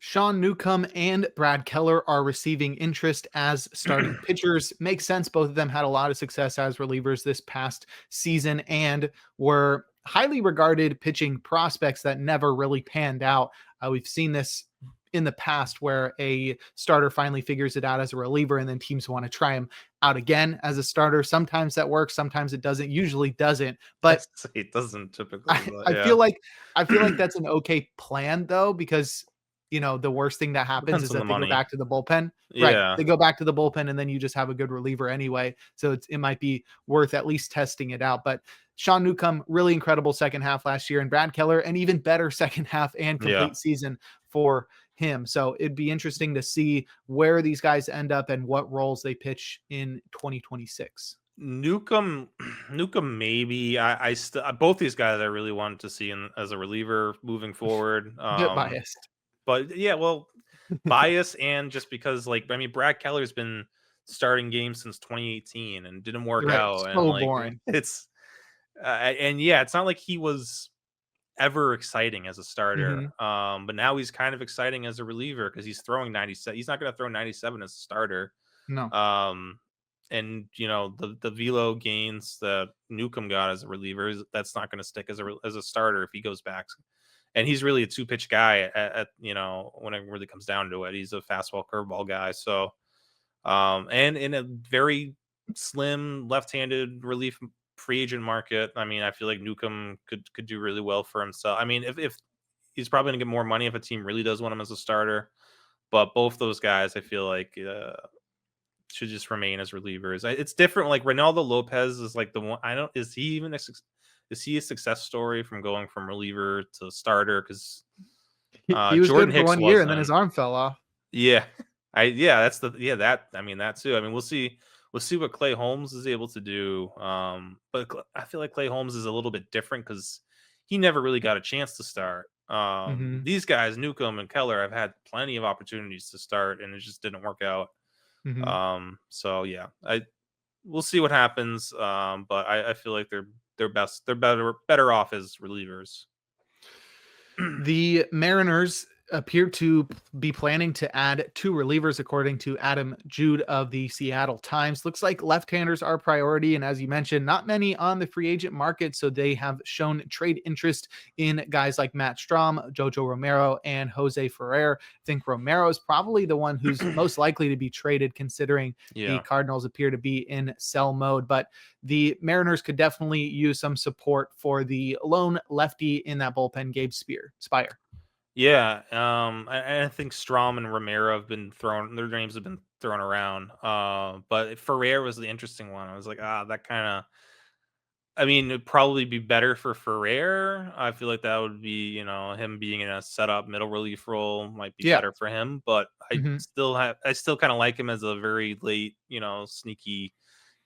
Sean Newcomb and Brad Keller are receiving interest as starting pitchers. Makes sense. Both of them had a lot of success as relievers this past season and were highly regarded pitching prospects that never really panned out. We've seen this in the past where a starter finally figures it out as a reliever and then teams want to try him out again as a starter. Sometimes that works, sometimes it doesn't, usually doesn't. But It doesn't typically, I, but I yeah. feel like I feel like that's an okay plan though, because the worst thing that happens Depends is on the that they go money. back to the bullpen. Right. Yeah. They go back to the bullpen and then you just have a good reliever anyway. So it might be worth at least testing it out. But Sean Newcomb, really incredible second half last year, and Brad Keller, an even better second half and Yeah. complete season for him. So it'd be interesting to see where these guys end up and what roles they pitch in 2026. Newcomb, maybe. I still both these guys I really wanted to see as a reliever moving forward. Bit biased. But yeah, well, bias and just because Brad Keller's been starting games since 2018 and didn't work Right. out, and So boring. it's and yeah, it's not like he was ever exciting as a starter. But now he's kind of exciting as a reliever because he's throwing 97. He's not going to throw 97 as a starter. No. And the velo gains that Newcomb got as a reliever, that's not going to stick as a starter if he goes back. And he's really a 2-pitch guy at when it really comes down to it. He's a fastball curveball guy. So and in a very slim left-handed relief free agent market, I mean, I feel like Newcomb could do really well for himself. I mean, if he's probably gonna get more money if a team really does want him as a starter, but both those guys I feel like should just remain as relievers. It's different. Like Reynaldo Lopez is like the one. Is he even is he a success story from going from reliever to starter? Because He was Jordan good for Hicks 1 year and then wasn't. his arm fell off. Yeah, that too. I mean, we'll see what Clay Holmes is able to do. But I feel like Clay Holmes is a little bit different because he never really got a chance to start. These guys, Newcomb and Keller, have had plenty of opportunities to start, and it just didn't work out. So yeah, we'll see what happens. But I feel like they're better off as relievers. The Mariners appear to be planning to add 2 relievers, according to Adam Jude of the Seattle Times. Looks like left-handers are a priority, and as you mentioned, not many on the free agent market, so they have shown trade interest in guys like Matt Strom, JoJo Romero, and Jose Ferrer. I think Romero is probably the one who's most likely to be traded, considering the Cardinals appear to be in sell mode, but the Mariners could definitely use some support for the lone lefty in that bullpen, Gabe Spire. Yeah, I think Strom and Romero have been their names have been thrown around. But Ferrer was the interesting one. I was like, that kind of. I mean, it'd probably be better for Ferrer. I feel like that would be, him being in a setup middle relief role might be better for him. But I still kind of like him as a very late, sneaky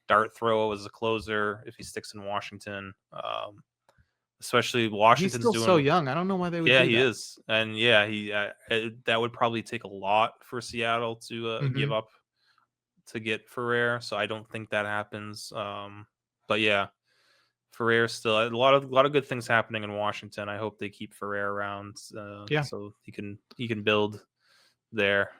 dart throw as a closer if he sticks in Washington. Especially Washington's He's still so young. I don't know why they would. Yeah, do he that. is, and yeah, that would probably take a lot for Seattle to give up to get Ferrer. So I don't think that happens. But yeah, Ferrer still a lot of good things happening in Washington. I hope they keep Ferrer around. So he can build there.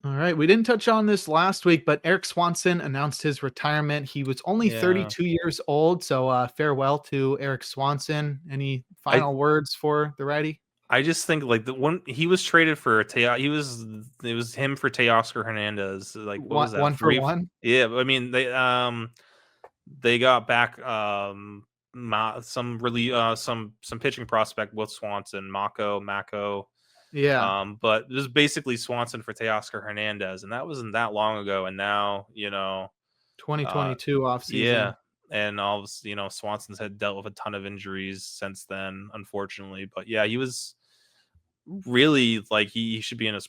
All right. We didn't touch on this last week, but Eric Swanson announced his retirement. He was only 32 years old. So farewell to Eric Swanson. Any final words for the righty? I just think like the one he was traded for it was him for Teoscar Hernandez. Like what was that? 1 for 1? Yeah, I mean they got back some pitching prospect with Swanson, Mako. Yeah. But it was basically Swanson for Teoscar Hernandez, and that wasn't that long ago. And now, 2022 offseason. Yeah. And all of, Swanson's had dealt with a ton of injuries since then, unfortunately. But yeah, he was really like he should be in his,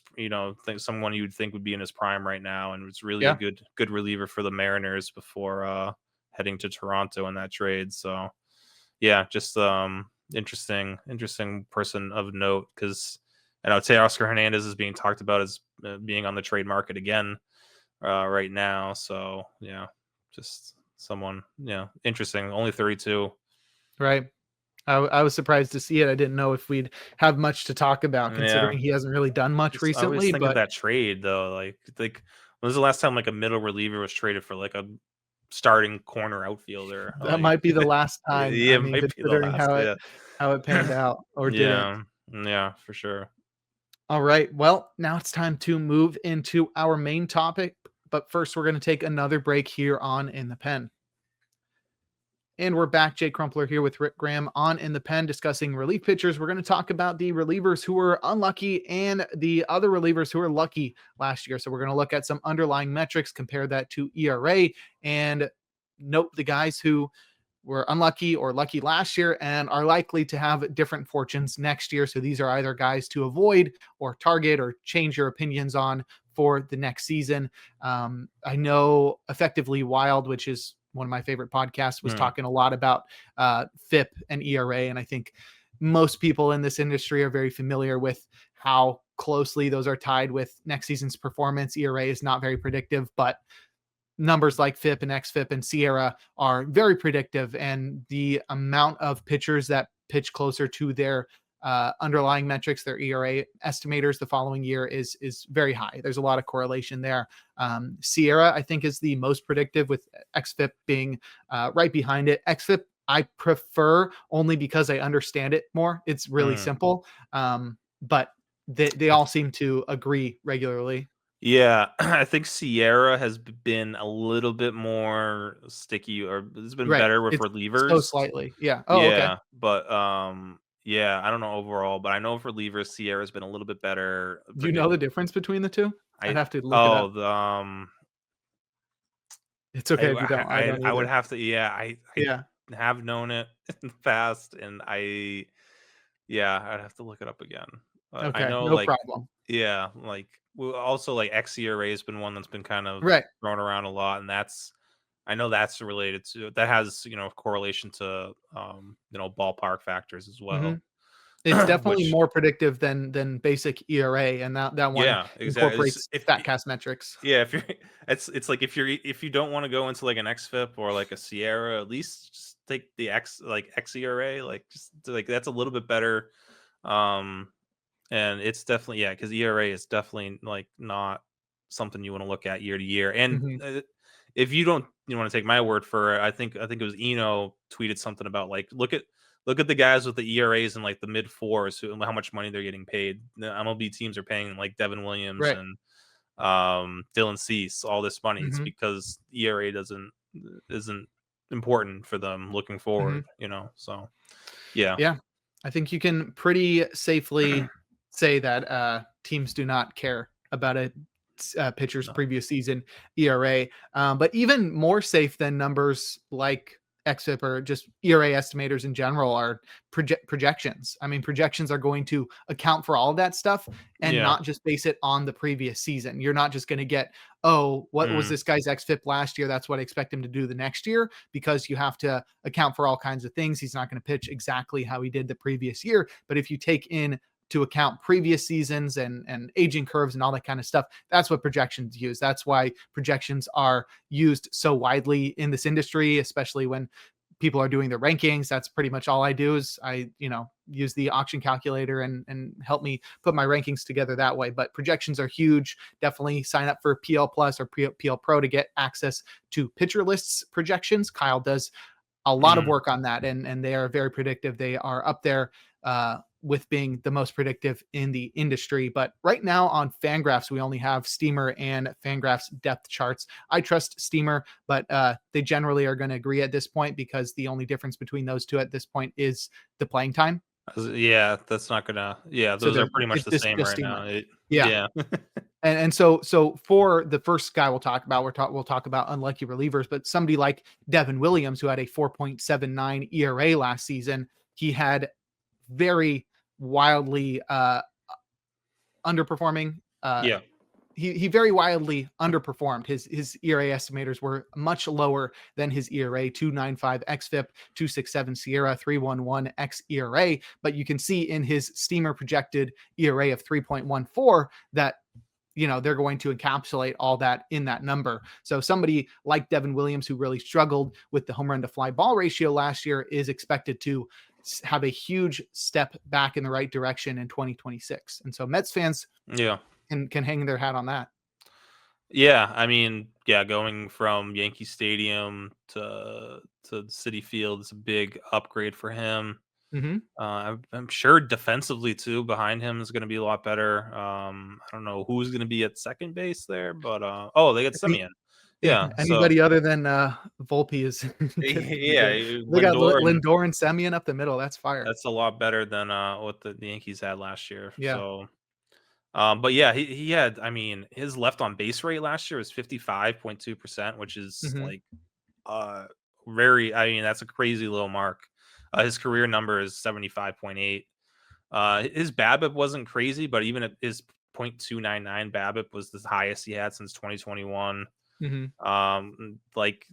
someone you would think would be in his prime right now, and was really a good reliever for the Mariners before heading to Toronto in that trade. So yeah, just interesting person of note, because I know Teoscar Hernandez is being talked about as being on the trade market again right now. So yeah, just someone interesting. Only 32. Right. I was surprised to see it. I didn't know if we'd have much to talk about, considering he hasn't really done much recently. I always think of that trade though. Like when was the last time like a middle reliever was traded for like a starting corner outfielder? That might be the last time. Yeah, I mean, might be the last, how it panned out or didn't. Yeah, for sure. All right. Well, now it's time to move into our main topic. But first, we're going to take another break here on In the Pen. And we're back. Jake Crumpler here with Rick Graham on In the Pen discussing relief pitchers. We're going to talk about the relievers who were unlucky and the other relievers who were lucky last year. So we're going to look at some underlying metrics, compare that to ERA, and note the guys who were unlucky or lucky last year and are likely to have different fortunes next year. So these are either guys to avoid or target or change your opinions on for the next season. I know Effectively Wild, which is one of my favorite podcasts, was talking a lot about FIP and ERA. And I think most people in this industry are very familiar with how closely those are tied with next season's performance. ERA is not very predictive, but numbers like FIP and XFIP and Sierra are very predictive. And the amount of pitchers that pitch closer to their underlying metrics, their ERA estimators the following year is very high. There's a lot of correlation there. Sierra, I think, is the most predictive, with XFIP being right behind it. XFIP I prefer only because I understand it more. It's really simple, but they all seem to agree regularly. Yeah, I think Sierra has been a little bit more sticky, or it's been Right. better with It's relievers. so slightly. Yeah. Oh, okay. Yeah, but yeah, I don't know overall, but I know for relievers, Sierra's been a little bit better. Do you know the difference between the two? I'd have to look it up. It's okay if you don't. I don't I would either. have to. Yeah, I Yeah. have known it in the past, and I'd have to look it up again. But I Okay. know, No like, problem. yeah, like, also, like, xERA has been one that's been kind of Right. thrown around a lot, and I know that's related to, that has, correlation to, ballpark factors as hmm well. It's definitely Which, more predictive than basic ERA, and that one yeah, exactly. incorporates StatCast metrics. Yeah, if you're, it's like, if you don't want to go into like an XFIP or like a Sierra, at least just take the xERA, like, just like, that's a little bit better. Um, and it's definitely, yeah, because ERA is definitely, like, not something you want to look at year to year. And hmm if you don't, want to take my word for it, I think it was Eno tweeted something about, like, look at the guys with the ERAs in like the mid fours, how much money they're getting paid. The MLB teams are paying like Devin Williams Right. and Dylan Cease all this money. It's hmm because ERA isn't important for them looking hmm forward, So yeah. Yeah. I think you can pretty safely say that teams do not care about a pitcher's No. previous season ERA. But even more safe than numbers like XFIP or just ERA estimators in general are projections. I mean, projections are going to account for all of that stuff and Yeah. not just base it on the previous season. You're not just going to get, oh, what was Mm. this guy's XFIP last year? That's what I expect him to do the next year, because you have to account for all kinds of things. He's not going to pitch exactly how he did the previous year. But if you take in to account previous seasons and aging curves and all that kind of stuff, that's what projections use. That's why projections are used so widely in this industry, especially when people are doing their rankings. That's pretty much all I do is I, use the auction calculator and help me put my rankings together that way. But projections are huge. Definitely sign up for PL Plus or PL Pro to get access to pitcher lists projections. Kyle does a lot of Mm. work on that, and they are very predictive. They are up there with being the most predictive in the industry. But right now on Fangraphs, we only have Steamer and Fangraphs depth charts. I trust Steamer, but they generally are going to agree at this point, because the only difference between those two at this point is the playing time. Yeah, that's not gonna. Yeah, So those are pretty much the it's same just right Steamer. now. Yeah. Yeah. And so for the first guy we'll talk about, we'll talk about unlucky relievers, but somebody like Devin Williams, who had a 4.79 ERA last season, he had very wildly underperforming. Yeah. He very wildly underperformed. His ERA estimators were much lower than his ERA: 2.95 xFIP, 2.67 Sierra, 3.11 xERA. But you can see in his Steamer projected ERA of 3.14 that they're going to encapsulate all that in that number. So somebody like Devin Williams, who really struggled with the home run to fly ball ratio last year, is expected to have a huge step back in the right direction in 2026. And so Mets fans Yeah. can hang their hat on that. Yeah, I mean, yeah, going from Yankee Stadium to City Field is a big upgrade for him. Mm-hmm. I'm sure defensively too, behind him is going to be a lot better. I don't know who's going to be at second base there, but oh, they got I think Simeon. Yeah. So Anybody other than Volpe is gonna be yeah, good. They got Lindor, and Lindor and Semien up the middle. That's fire. that's a lot better than what the Yankees had last year. Yeah. So but yeah, he had, I mean, his left on base rate last year was 55.2%, which is Hmm. like uh very, I mean, that's a crazy low mark. His career number is 75.8. His BABIP wasn't crazy, but even at his .299 BABIP was the highest he had since 2021. Hmm. Like,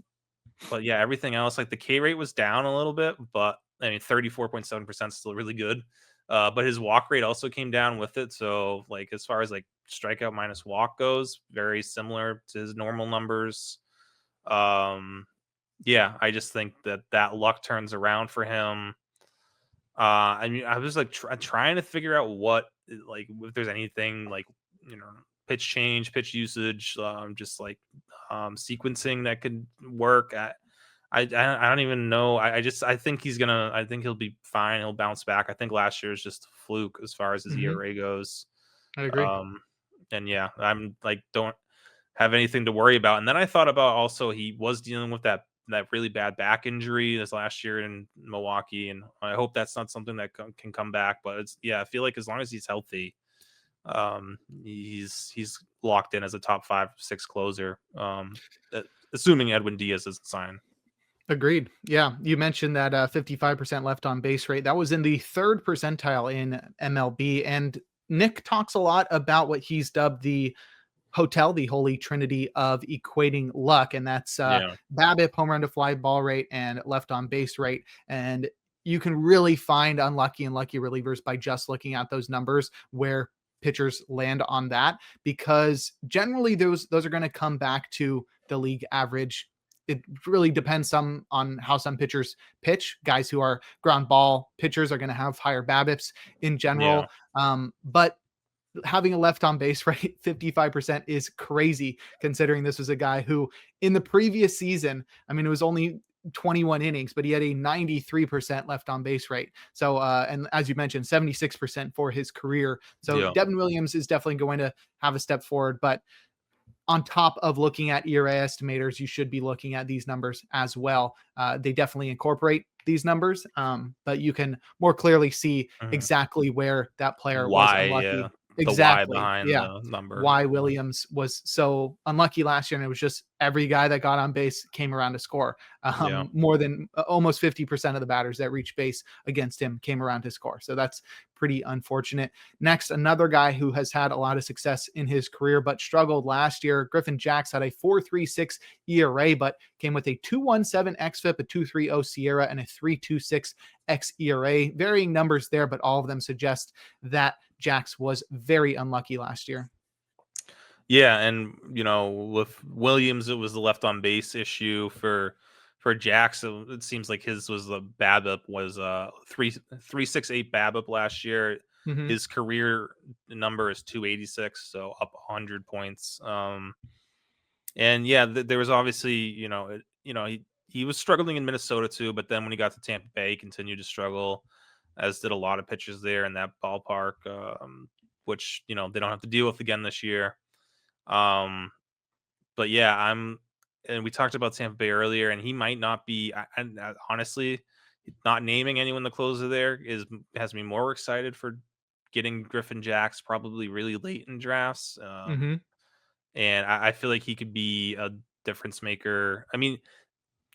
but yeah, everything else, like the K rate was down a little bit, but I mean, 34.7% is still really good. But his walk rate also came down with it. So, like, as far as like strikeout minus walk goes, very similar to his normal numbers. Um, yeah, I just think that luck turns around for him. I mean, I was like trying to figure out what, like, if there's anything like, you know, pitch change, pitch usage, just like sequencing that could work. I don't even know. I think I think he'll be fine. He'll bounce back. I think last year is just a fluke as far as his Hmm. ERA goes. I agree. Um, and yeah, I'm like, don't have anything to worry about. And then I thought about, also he was dealing with that really bad back injury this last year in Milwaukee, and I hope that's not something that can come back. But it's, yeah, I feel like as long as he's healthy, he's locked in as a top 5-6 closer. Assuming Edwin Diaz isn't signed. Agreed. Yeah, you mentioned that 55% left on base rate. That was in the third percentile in MLB. And Nick talks a lot about what he's dubbed the holy trinity of equating luck, and that's Yeah. BABIP, home run to fly ball rate, and left on base rate. And you can really find unlucky and lucky relievers by just looking at those numbers where pitchers land on that, because generally those are going to come back to the league average. It really depends some on how some pitchers pitch. Guys who are ground ball pitchers are going to have higher BABIPs in Yeah. general. But having a left on base rate 55% is crazy, considering this was a guy who in the previous season, I mean, it was only 21 innings, but he had a 93% left on base rate. So, and as you mentioned, 76% for his career. So Yeah. Devin Williams is definitely going to have a step forward, but on top of looking at ERA estimators, you should be looking at these numbers as well. They definitely incorporate these numbers, but you can more clearly see Mhm. exactly where that player was Why? Yeah. unlucky. The why Exactly. behind Yeah. the number. Why Yeah. Williams was so unlucky last year. And it was just every guy that got on base came around to score. Yeah. More than almost 50% of the batters that reached base against him came around to score. So that's pretty unfortunate. Next, another guy who has had a lot of success in his career, but struggled last year. Griffin Jax had a 4.36 ERA, but came with a 2.17 xFIP, a 2.30 SIERA, and a 3.26 xERA. Varying numbers there, but all of them suggest that Jax was very unlucky last year. Yeah, and you know, with Williams, it was the left on base issue for Jackson. It seems like his was the BABIP was 3.68 BABIP last year. Mm-hmm. His career number is 286, so up 100 points. And yeah, there was obviously, he was struggling in Minnesota too, but then when he got to Tampa Bay, he continued to struggle, as did a lot of pitchers there in that ballpark, which they don't have to deal with again this year. Um, but yeah, and we talked about Tampa Bay earlier, and he might not be. Honestly, not naming anyone the closer there has me more excited for getting Griffin Jax probably really late in drafts. Mm-hmm. And I feel like he could be a difference maker. I mean,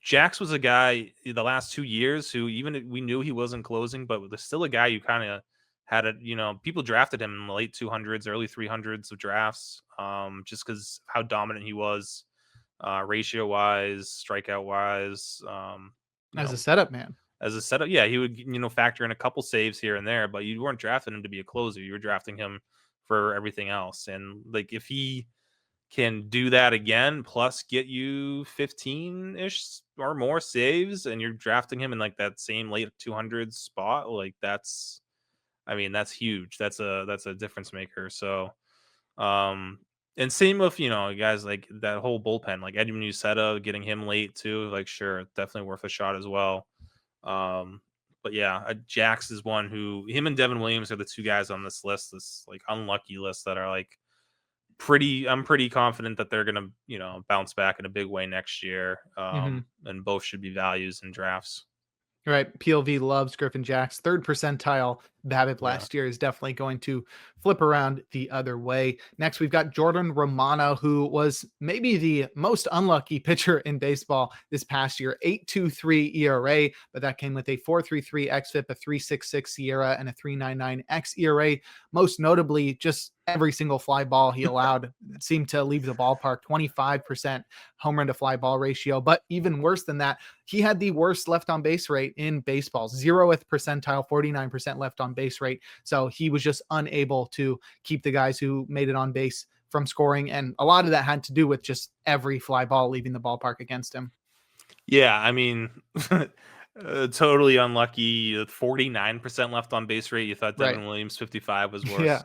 Jax was a guy the last 2 years who, even we knew he wasn't closing, but was still a guy you kind of had people drafted him in the late 200s, early 300s of drafts, just because how dominant he was, ratio wise, strikeout wise, you As know, a setup man. as a setup. Yeah, he would, factor in a couple saves here and there, but you weren't drafting him to be a closer. You were drafting him for everything else. And like, if he can do that again, plus get you 15-ish or more saves, and you're drafting him in like that same late 200s spot, like that's huge. That's a difference maker. So, and same with, guys like that whole bullpen, like Edwin Uceta, getting him late too, like, sure, definitely worth a shot as well. But yeah, Jax is one who, him and Devin Williams are the two guys on this list, this like unlucky list, that are like I'm pretty confident that they're gonna, bounce back in a big way next year. Mhm. And both should be values in drafts. Right. PLV loves Griffin Jax. Third percentile BABIP Yeah. last year is definitely going to flip around the other way. Next, we've got Jordan Romano, who was maybe the most unlucky pitcher in baseball this past year. 8.23 ERA, but that came with a 4.33 xFIP, a 3.66 SIERA, and a 3.99 xERA. Most notably, just every single fly ball he allowed seemed to leave the ballpark. 25% home run to fly ball ratio. But even worse than that, he had the worst left on base rate in baseball, 0th percentile, 49% left on base rate. So he was just unable to keep the guys who made it on base from scoring. And a lot of that had to do with just every fly ball leaving the ballpark against him. Yeah, I mean, totally unlucky. 49% left on base rate. You thought Right. Devin Williams 55 was worse. Yeah.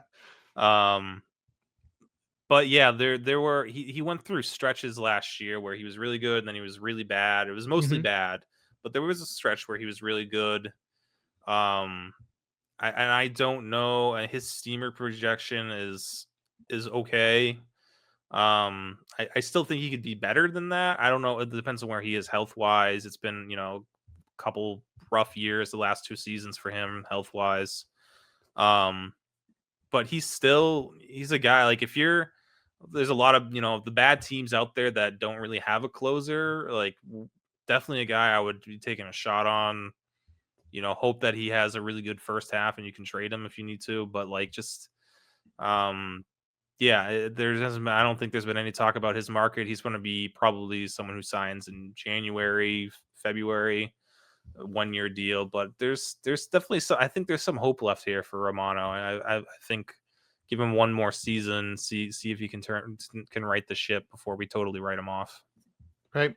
Um, but yeah, there were he went through stretches last year where he was really good and then he was really bad. It was mostly Mhm. bad, but there was a stretch where he was really good. Um, I don't know. His steamer projection is okay. I still think he could be better than that. I don't know. It depends on where he is health wise. It's been, a couple rough years the last 2 seasons for him health wise. Um, but he's a guy like if you're there's a lot of the bad teams out there that don't really have a closer. Like definitely a guy I would be taking a shot on. Hope that he has a really good first half and you can trade him if you need to. But like just um yeah, I don't think there's been any talk about his market. He's going to be probably someone who signs in January, February, 1 year deal. But there's definitely I think there's some hope left here for Romano. I think give him one more season, see if he can right the ship before we totally write him off. Right.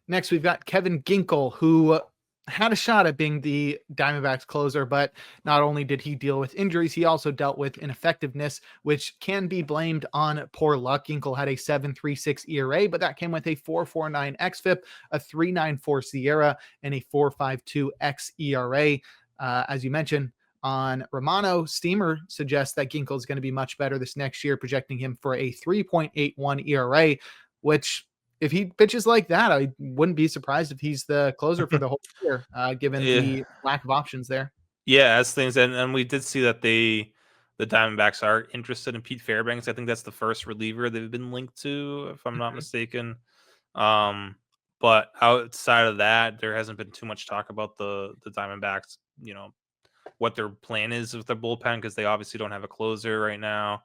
Next, we've got Kevin Ginkel, who had a shot at being the Diamondbacks closer, but not only did he deal with injuries, he also dealt with ineffectiveness, which can be blamed on poor luck. Ginkel had a 7.36 ERA, but that came with a 4.49 xFIP, a 3.94 SIERA, and a 4.52 xERA. As you mentioned, on Romano, Steamer suggests that Ginkel is going to be much better this next year, projecting him for a 3.81 ERA, which if he pitches like that, I wouldn't be surprised if he's the closer for the whole year, given Yeah. the lack of options there. Yeah, as things and we did see that the Diamondbacks are interested in Pete Fairbanks. I think that's the first reliever they've been linked to, if I'm not Mhm. mistaken. Um, but outside of that, there hasn't been too much talk about the Diamondbacks. What their plan is with their bullpen because they obviously don't have a closer right now.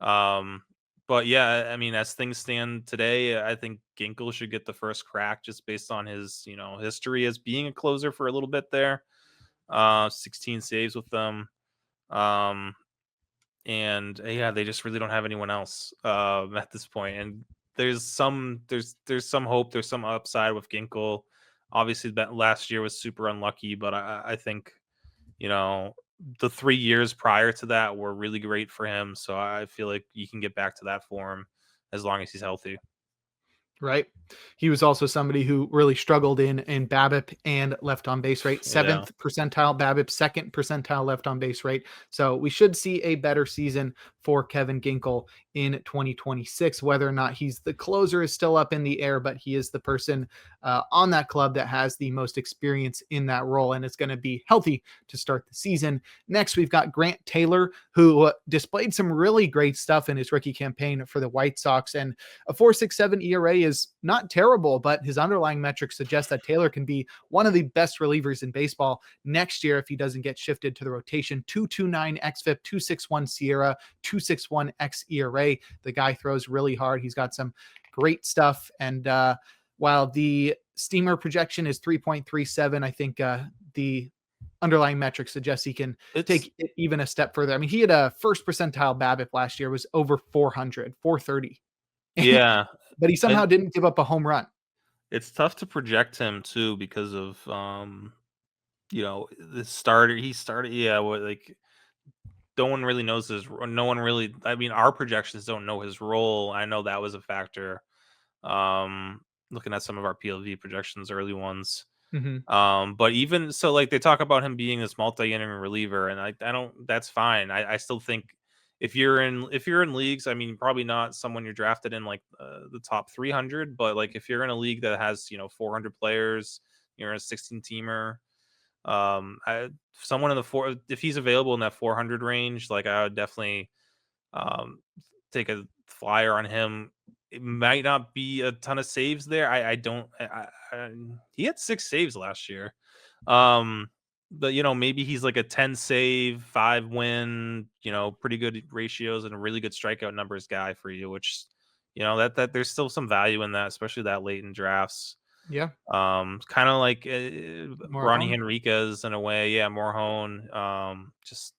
Um, but yeah, I mean, as things stand today, I think Ginkel should get the first crack just based on his history as being a closer for a little bit there. 16 saves with them. Um, and yeah, they just really don't have anyone else at this point. And there's some hope, there's some upside with Ginkel. Obviously, that last year was super unlucky, but I think you know the 3 years prior to that were really great for him. So I feel like you can get back to that form as long as he's healthy. Right. He was also somebody who really struggled in BABIP and left on base rate. Yeah. 7th percentile BABIP, 2nd percentile left on base rate. So we should see a better season for Kevin Ginkel in 2026. Whether or not he's the closer is still up in the air, but he is the person on that club that has the most experience in that role, and it's going to be healthy to start the season. Next, we've got Grant Taylor, who displayed some really great stuff in his rookie campaign for the White Sox, and a 4.67 ERA is not terrible, but his underlying metrics suggest that Taylor can be one of the best relievers in baseball next year if he doesn't get shifted to the rotation. 2.29 xFIP, 2.61 SIERA, 2.61 xERA. The guy throws really hard. He's got some great stuff. And while the steamer projection is 3.37, I think the underlying metrics suggest he can It's take it even a step further. I mean, he had a first percentile BABIP last year, was over 400, 430. yeah, But he somehow and didn't give up a home run. it's tough to project him too because of the starter. He started, yeah, like no one really knows no one really. I mean, our projections don't know his role. I know that was a factor. Looking at some of our PLV projections, early ones. Mhm. But even so, like they talk about him being this multi-inning reliever, and I don't. That's fine. I still think if you're in leagues, I mean, probably not someone you're drafted in like the top 300, but like if you're in a league that has 400 players, you're a 16 teamer. Someone in the if he's available in that 400 range, like I would definitely um, take a flyer on him. It might not be a ton of saves there. I don't. He had 6 saves last year. But maybe he's like a 10 save, 5 win. Pretty good ratios and a really good strikeout numbers guy for you. Which that there's still some value in that, especially that late in drafts. Yeah, Kind of like Ronnie Morhone. Henriquez in a way. Yeah, Morhone. Just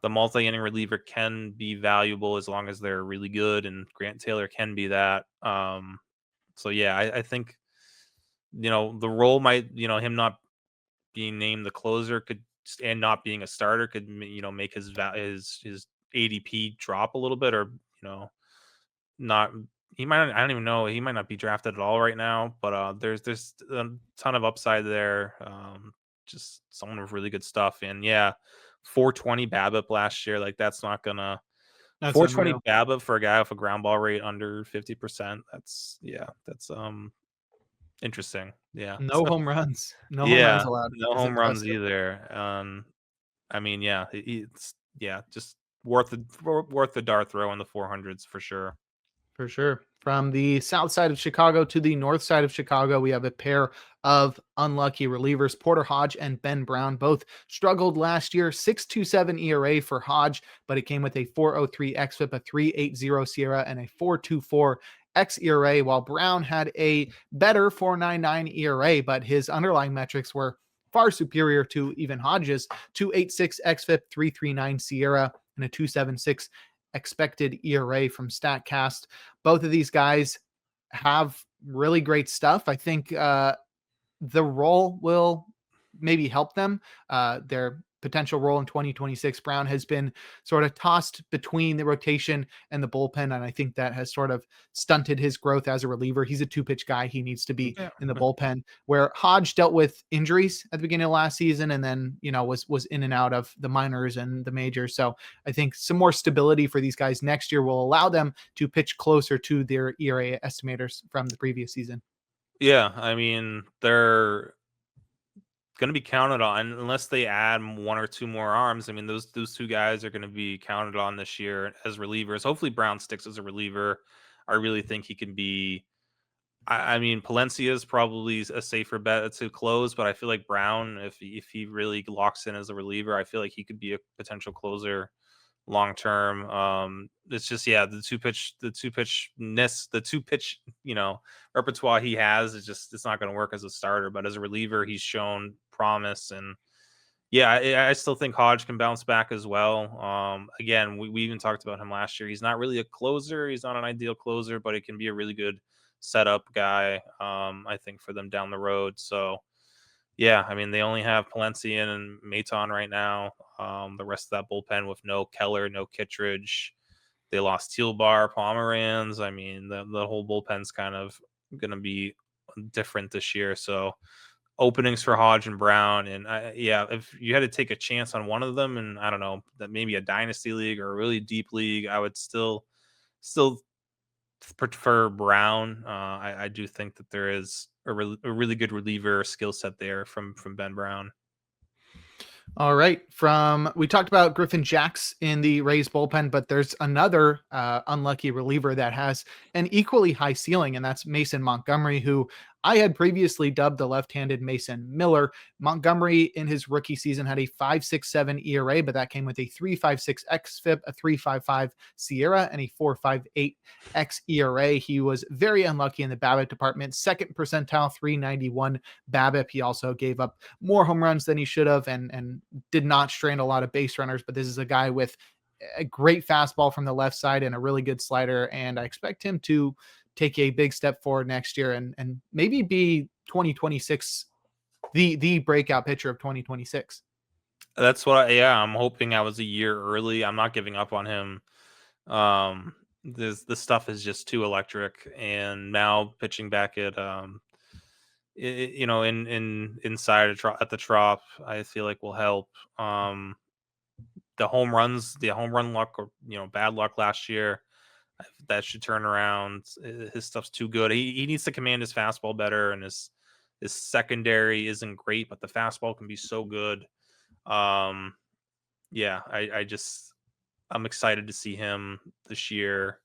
the multi-inning reliever can be valuable as long as they're really good, and Grant Taylor can be that. So yeah, I think the role might him not being named the closer could and not being a starter could make his ADP drop a little bit, or not. He might not, I don't even know, he might not be drafted at all right now, but there's a ton of upside there. Just someone with really good stuff, and yeah, 420 BABIP last year, like that's not gonna That's 420 unreal. BABIP for a guy with a ground ball rate under 50%. That's interesting. Yeah. No So home runs. No home runs yeah, allowed no is home runs impressive. either. I mean, yeah, it's just worth the dart throw in the 400s for sure. For sure. From the south side of Chicago to the north side of Chicago, we have a pair of unlucky relievers, Porter Hodge and Ben Brown. Both struggled last year, 6.27 ERA for Hodge, but it came with a 4.03 xFIP, a 3.80 SIERA, and a 4.24 xERA, while Brown had a better 4.99 ERA, but his underlying metrics were far superior to even Hodge's 2.86 xFIP, 3.39 SIERA, and a 2.76 expected ERA from StatCast. Both of these guys have really great stuff. I think the role will maybe help them. Their potential role in 2026, Brown has been sort of tossed between the rotation and the bullpen, and I think that has sort of stunted his growth as a reliever. He's a two-pitch guy. He needs to be Yeah. in the bullpen, where Hodge dealt with injuries at the beginning of last season and then, was in and out of the minors and the majors. So I think some more stability for these guys next year will allow them to pitch closer to their ERA estimators from the previous season. Yeah, I mean, they're going to be counted on unless they add one or two more arms. I mean, those two guys are going to be counted on this year as relievers. Hopefully, Brown sticks as a reliever. I really think he can be. I mean, Palencia is probably a safer bet to close, but I feel like Brown, if he really locks in as a reliever, I feel like he could be a potential closer long term. It's just the two pitch repertoire he has is just it's not going to work as a starter, but as a reliever, he's shown promise. And yeah, I still think Hodge can bounce back as well. Again, we even talked about him last year. He's not really a closer. He's not an ideal closer, but he can be a really good setup guy. I think for them down the road. So yeah, I mean, they only have Palencia and Maton right now. The rest of that bullpen with no Keller, no Kittredge. They lost Tealbar, Pomeranz. I mean, the whole bullpen's kind of going to be different this year. So openings for Hodge and Brown. And yeah, if you had to take a chance on one of them, and I don't know, that maybe a dynasty league or a really deep league, I would still prefer Brown. I do think that there is a really good reliever skill set there from Ben Brown. All right. We talked about Griffin Jax in the Rays bullpen, but there's another unlucky reliever that has an equally high ceiling, and that's Mason Montgomery, who I had previously dubbed the left-handed Mason Miller. Montgomery in his rookie season had a 5.67 ERA, but that came with a 3.56 xFIP, a 3.55 SIERA, and a 4.58 xERA. He was very unlucky in the BABIP department, second percentile, 391 BABIP. He also gave up more home runs than he should have, and did not strain a lot of base runners. But this is a guy with a great fastball from the left side and a really good slider, and I expect him to take a big step forward next year and maybe be 2026 the breakout pitcher of 2026. That's what I'm hoping I was a year early. I'm not giving up on him. This stuff is just too electric, and now pitching back at inside at the Trop, I feel like will help. the home run luck, or bad luck last year, that should turn around. His stuff's too good. He needs to command his fastball better, and his secondary isn't great, but the fastball can be so good. Yeah, I'm excited to see him this year.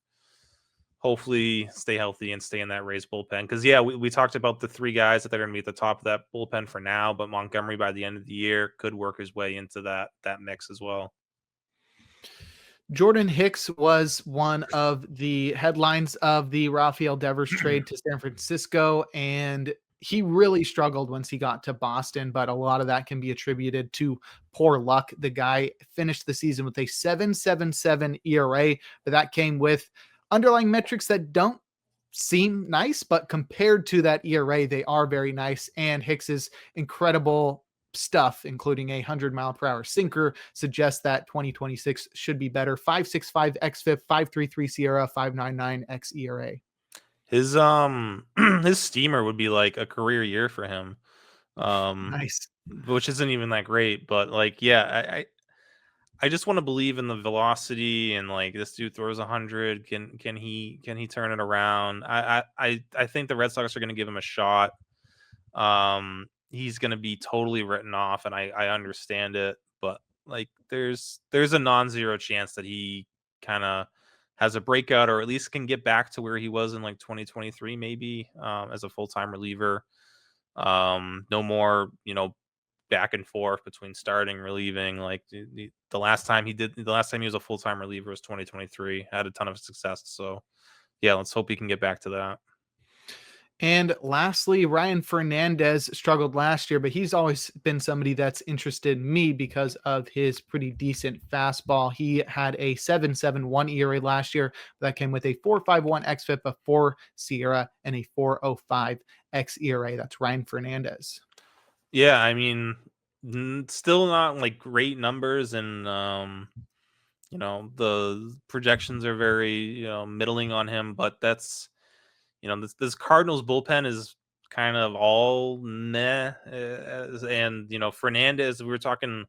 Hopefully stay healthy and stay in that Rays bullpen. Because, yeah, we talked about the three guys that are going to be at the top of that bullpen for now, but Montgomery by the end of the year could work his way into that mix as well. Jordan Hicks was one of the headlines of the Rafael Devers trade to San Francisco, and he really struggled once he got to Boston, but a lot of that can be attributed to poor luck. The guy finished the season with a 7.77 ERA, but that came with underlying metrics that don't seem nice, but compared to that ERA, they are very nice. And Hicks's incredible stuff, including a 100-mile-per-hour sinker, suggests that 2026 should be better. 5.65 xFIP, 5.33 SIERA, 5.99 xERA. His steamer would be like a career year for him. Nice. Which isn't even that great, but like, yeah, I just want to believe in the velocity, and like, this dude throws 100. Can he turn it around? I think the Red Sox are going to give him a shot. He's going to be totally written off, and I understand it, but like, there's a non-zero chance that he kind of has a breakout, or at least can get back to where he was in like 2023, maybe, as a full-time reliever. No more, back and forth between starting, relieving. Like, the last time he was a full-time reliever was 2023. Had a ton of success. So yeah, let's hope he can get back to that. And lastly, Ryan Fernandez struggled last year, but he's always been somebody that's interested me because of his pretty decent fastball. He had a 7.71 ERA last year. That came with a 4.51 xFIP, a 4 SIERA, and a 4.05 xERA. That's Ryan Fernandez. Yeah, I mean, still not like great numbers, and the projections are very middling on him, but that's this Cardinals bullpen is kind of all meh, and Fernandez, we were talking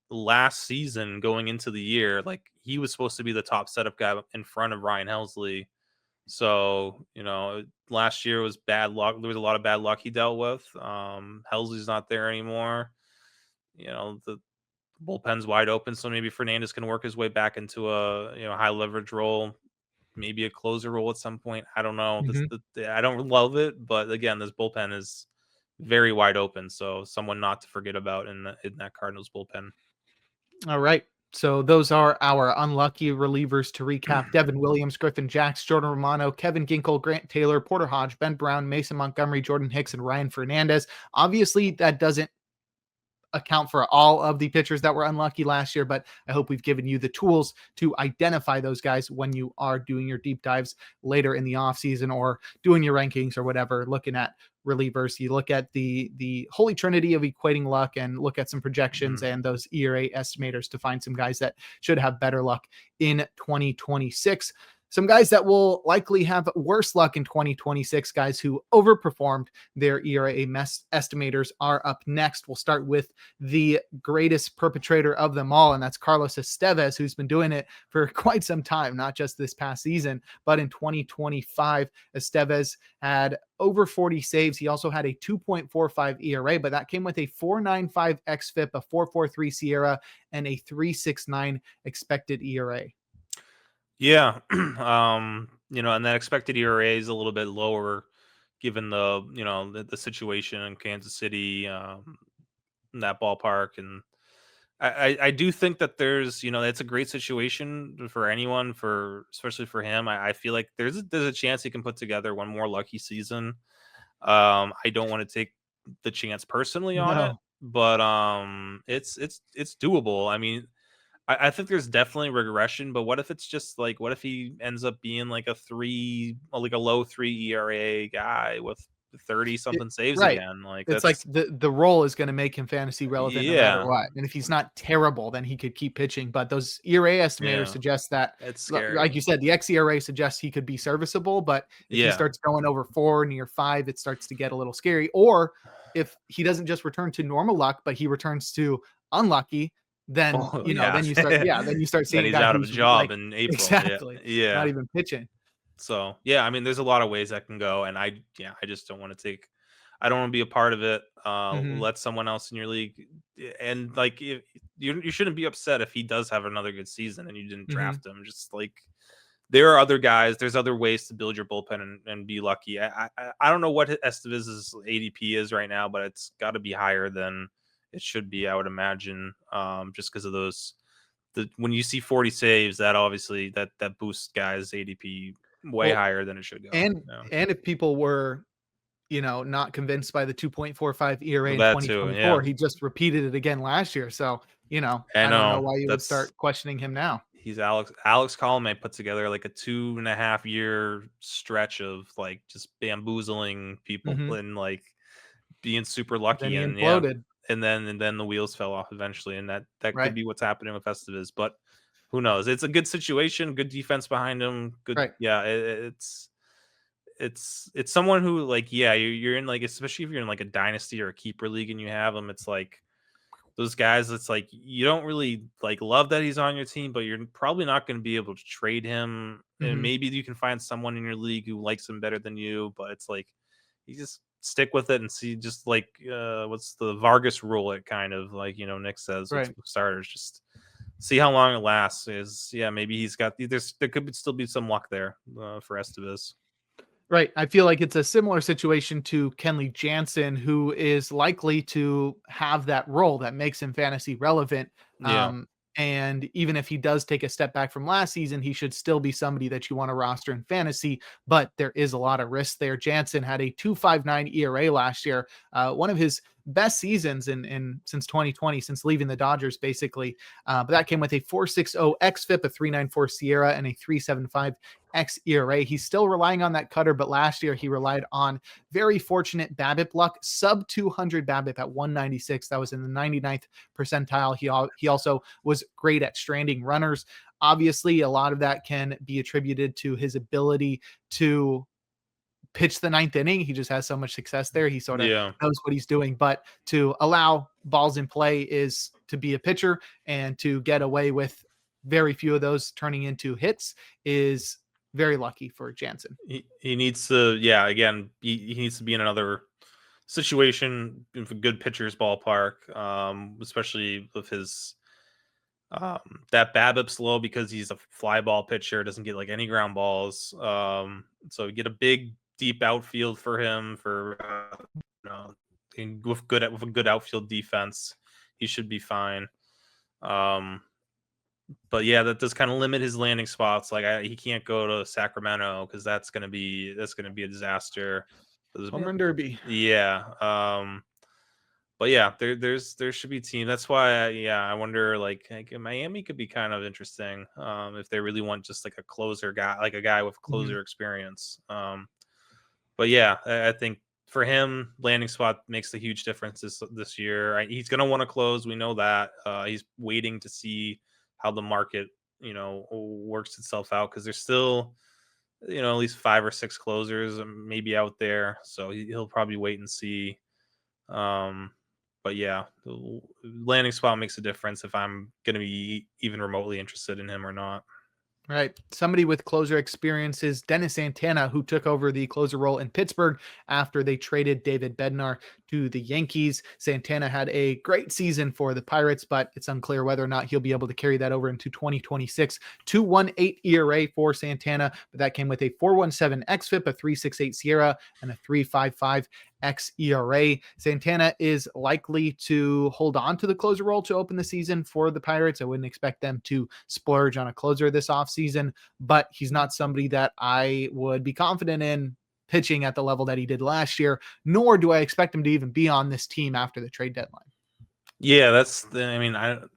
last season going into the year, like, he was supposed to be the top setup guy in front of Ryan Helsley. So, last year was bad luck. There was a lot of bad luck he dealt with. Helsley's not there anymore. The bullpen's wide open, so maybe Fernandez can work his way back into a high leverage role, maybe a closer role at some point. I don't know. I don't love it, but again, this bullpen is very wide open, so someone not to forget about in that Cardinals bullpen. All right. So those are our unlucky relievers to recap. Devin Williams, Griffin Jax, Jordan Romano, Kevin Ginkel, Grant Taylor, Porter Hodge, Ben Brown, Mason Montgomery, Jordan Hicks, and Ryan Fernandez. Obviously, that doesn't account for all of the pitchers that were unlucky last year, but I hope we've given you the tools to identify those guys when you are doing your deep dives later in the offseason, or doing your rankings or whatever, looking at relievers. You look at the holy trinity of equating luck, and look at some projections and those ERA estimators to find some guys that should have better luck in 2026. Some guys that will likely have worse luck in 2026, guys who overperformed their ERA estimators, are up next. We'll start with the greatest perpetrator of them all, and that's Carlos Estevez, who's been doing it for quite some time, not just this past season, but in 2025, Estevez had over 40 saves. He also had a 2.45 ERA, but that came with a 4.95 xFIP, a 4.43 SIERA, and a 3.69 expected ERA. Yeah. And that expected ERA is a little bit lower given the situation in Kansas City, in that ballpark. And I do think that there's, it's a great situation for anyone, especially for him. I feel like there's a chance he can put together one more lucky season. I don't want to take the chance personally on it, but it's doable. I mean, I think there's definitely regression, but what if it's just like, what if he ends up being like a low 3 ERA guy with 30 something saves right. again? Like, it's like the role is going to make him fantasy relevant no matter what. And if he's not terrible, then he could keep pitching. But those ERA estimators suggest that, it's scary. Like you said, the xERA suggests he could be serviceable, but if he starts going over 4, near 5, it starts to get a little scary. Or if he doesn't just return to normal luck, but he returns to unlucky, then Oh you know, yeah. then you start Then seeing a he's guy out of a who's job like in April. Yeah. exactly not Yeah. even pitching. So yeah, I mean, there's a lot of ways that can go, and I just don't want to take. I don't want to be a part of it. Hmm. Let someone else in your league, and like you shouldn't be upset if he does have another good season and you didn't Hmm. draft him. Just like there are other guys, there's other ways to build your bullpen and be lucky. I don't know what Estevez's ADP is right now, but it's got to be higher than it should be, I would imagine, just because of those. When you see 40 saves, that obviously that boosts guys' ADP way Well, higher than it should go. and Yeah. if people were, you know, not convinced by the 2.45 ERA Well, in that too. Yeah. 2024, he just repeated it again last year. So, you know, I I don't know know. why you would That's start questioning him now. He's Alex Colome put together like a 2.5 year stretch of like just bamboozling people Hmm. and like being super Then lucky, he and yeah, imploded, and then the wheels fell off eventually, and that could right? be what's happening with Estevez, but who knows? It's a good situation, good defense behind him, good. Right. Yeah, it's someone who like, yeah, you're in, like, especially if you're in like a dynasty or a keeper league and you have him, it's like those guys, it's like you don't really like love that he's on your team, but you're probably not going to be able to trade him. And Hmm. maybe you can find someone in your league who likes him better than you, but it's like you just stick with it and see, just like what's the Vargas rule, it kind of like, Nick says with Right. starters, just see how long it lasts. Is Yeah, maybe he's got there could still be some luck there for Estevez. Right. I feel like it's a similar situation to Kenley Jansen, who is likely to have that role that makes him fantasy relevant. Yeah. Um, and even if he does take a step back from last season, he should still be somebody that you want to roster in fantasy. But there is a lot of risk there. Jansen had a 2.59 ERA last year, one of his best seasons in since 2020, since leaving the Dodgers, basically. But that came with a 4.60 xFIP, a 3.94 Sierra, and a 3.75 xERA. He's still relying on that cutter, but last year he relied on very fortunate BABIP luck, sub 200 BABIP at 196. That was in the 99th percentile. He also was great at stranding runners. Obviously, a lot of that can be attributed to his ability to pitch the ninth inning. He just has so much success there. He sort of Yeah. knows what he's doing. But to allow balls in play is to be a pitcher, and to get away with very few of those turning into hits is very lucky for Jansen. He needs to, yeah, again, he needs to be in another situation with a good pitcher's ballpark, especially with his that BABIP's low because he's a fly ball pitcher, doesn't get like any ground balls. So get a big deep outfield for him for with a good outfield defense, he should be fine. Um, but yeah, that does kind of limit his landing spots. Like he can't go to Sacramento because that's gonna be a disaster. Home run derby. Yeah. But yeah, there should be team. That's why, I wonder, like Miami could be kind of interesting if they really want just like a closer guy, like a guy with Mhm. closer experience. But yeah, I think for him, landing spot makes a huge difference this year. He's gonna want to close. We know that. He's waiting to see how the market, works itself out, because there's still, at least 5 or 6 closers maybe out there. So he'll probably wait and see. Um, but yeah, the landing spot makes a difference if I'm going to be even remotely interested in him or not. Right. Somebody with closer experience is Dennis Santana, who took over the closer role in Pittsburgh after they traded David Bednar to the Yankees. Santana had a great season for the Pirates, but it's unclear whether or not he'll be able to carry that over into 2026. 2.18 ERA for Santana, but that came with a 4.17 xFIP, a 3.68 Sierra, and a 3.55 xERA. Santana is likely to hold on to the closer role to open the season for the Pirates. I wouldn't expect them to splurge on a closer this offseason, but he's not somebody that I would be confident in pitching at the level that he did last year, nor do I expect him to even be on this team after the trade deadline. Yeah,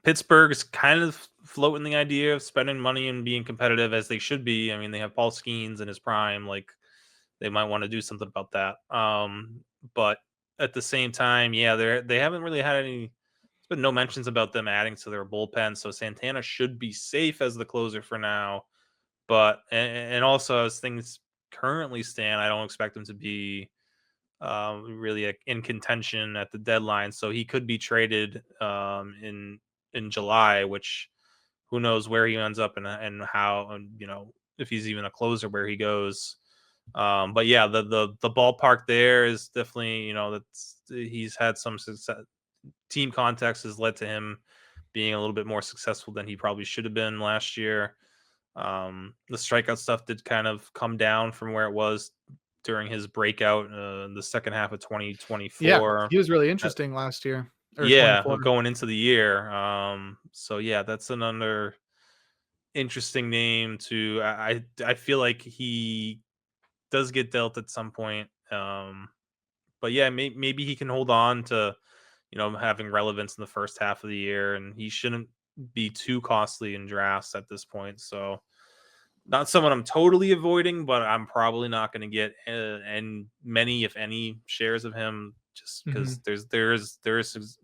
Pittsburgh is kind of floating the idea of spending money and being competitive, as they should be. I mean, they have Paul Skeens in his prime. Like, they might want to do something about that. But at the same time, yeah, they haven't really had any. There's been no mentions about them adding to their bullpen, so Santana should be safe as the closer for now. But and also, as things currently stand, I don't expect him to be really in contention at the deadline. So he could be traded in July, which who knows where he ends up and how, and if he's even a closer where he goes. But yeah, the ballpark there is definitely, that's he's had some success. Team context has led to him being a little bit more successful than he probably should have been last year. The strikeout stuff did kind of come down from where it was during his breakout in the second half of 2024. Yeah, he was really interesting last year or Yeah, 24. going into the year. So yeah, that's another interesting name to. I feel like he does get dealt at some point. But yeah, maybe he can hold on to having relevance in the first half of the year, and he shouldn't be too costly in drafts at this point. So not someone I'm totally avoiding, but I'm probably not going to get and many, if any, shares of him just because there is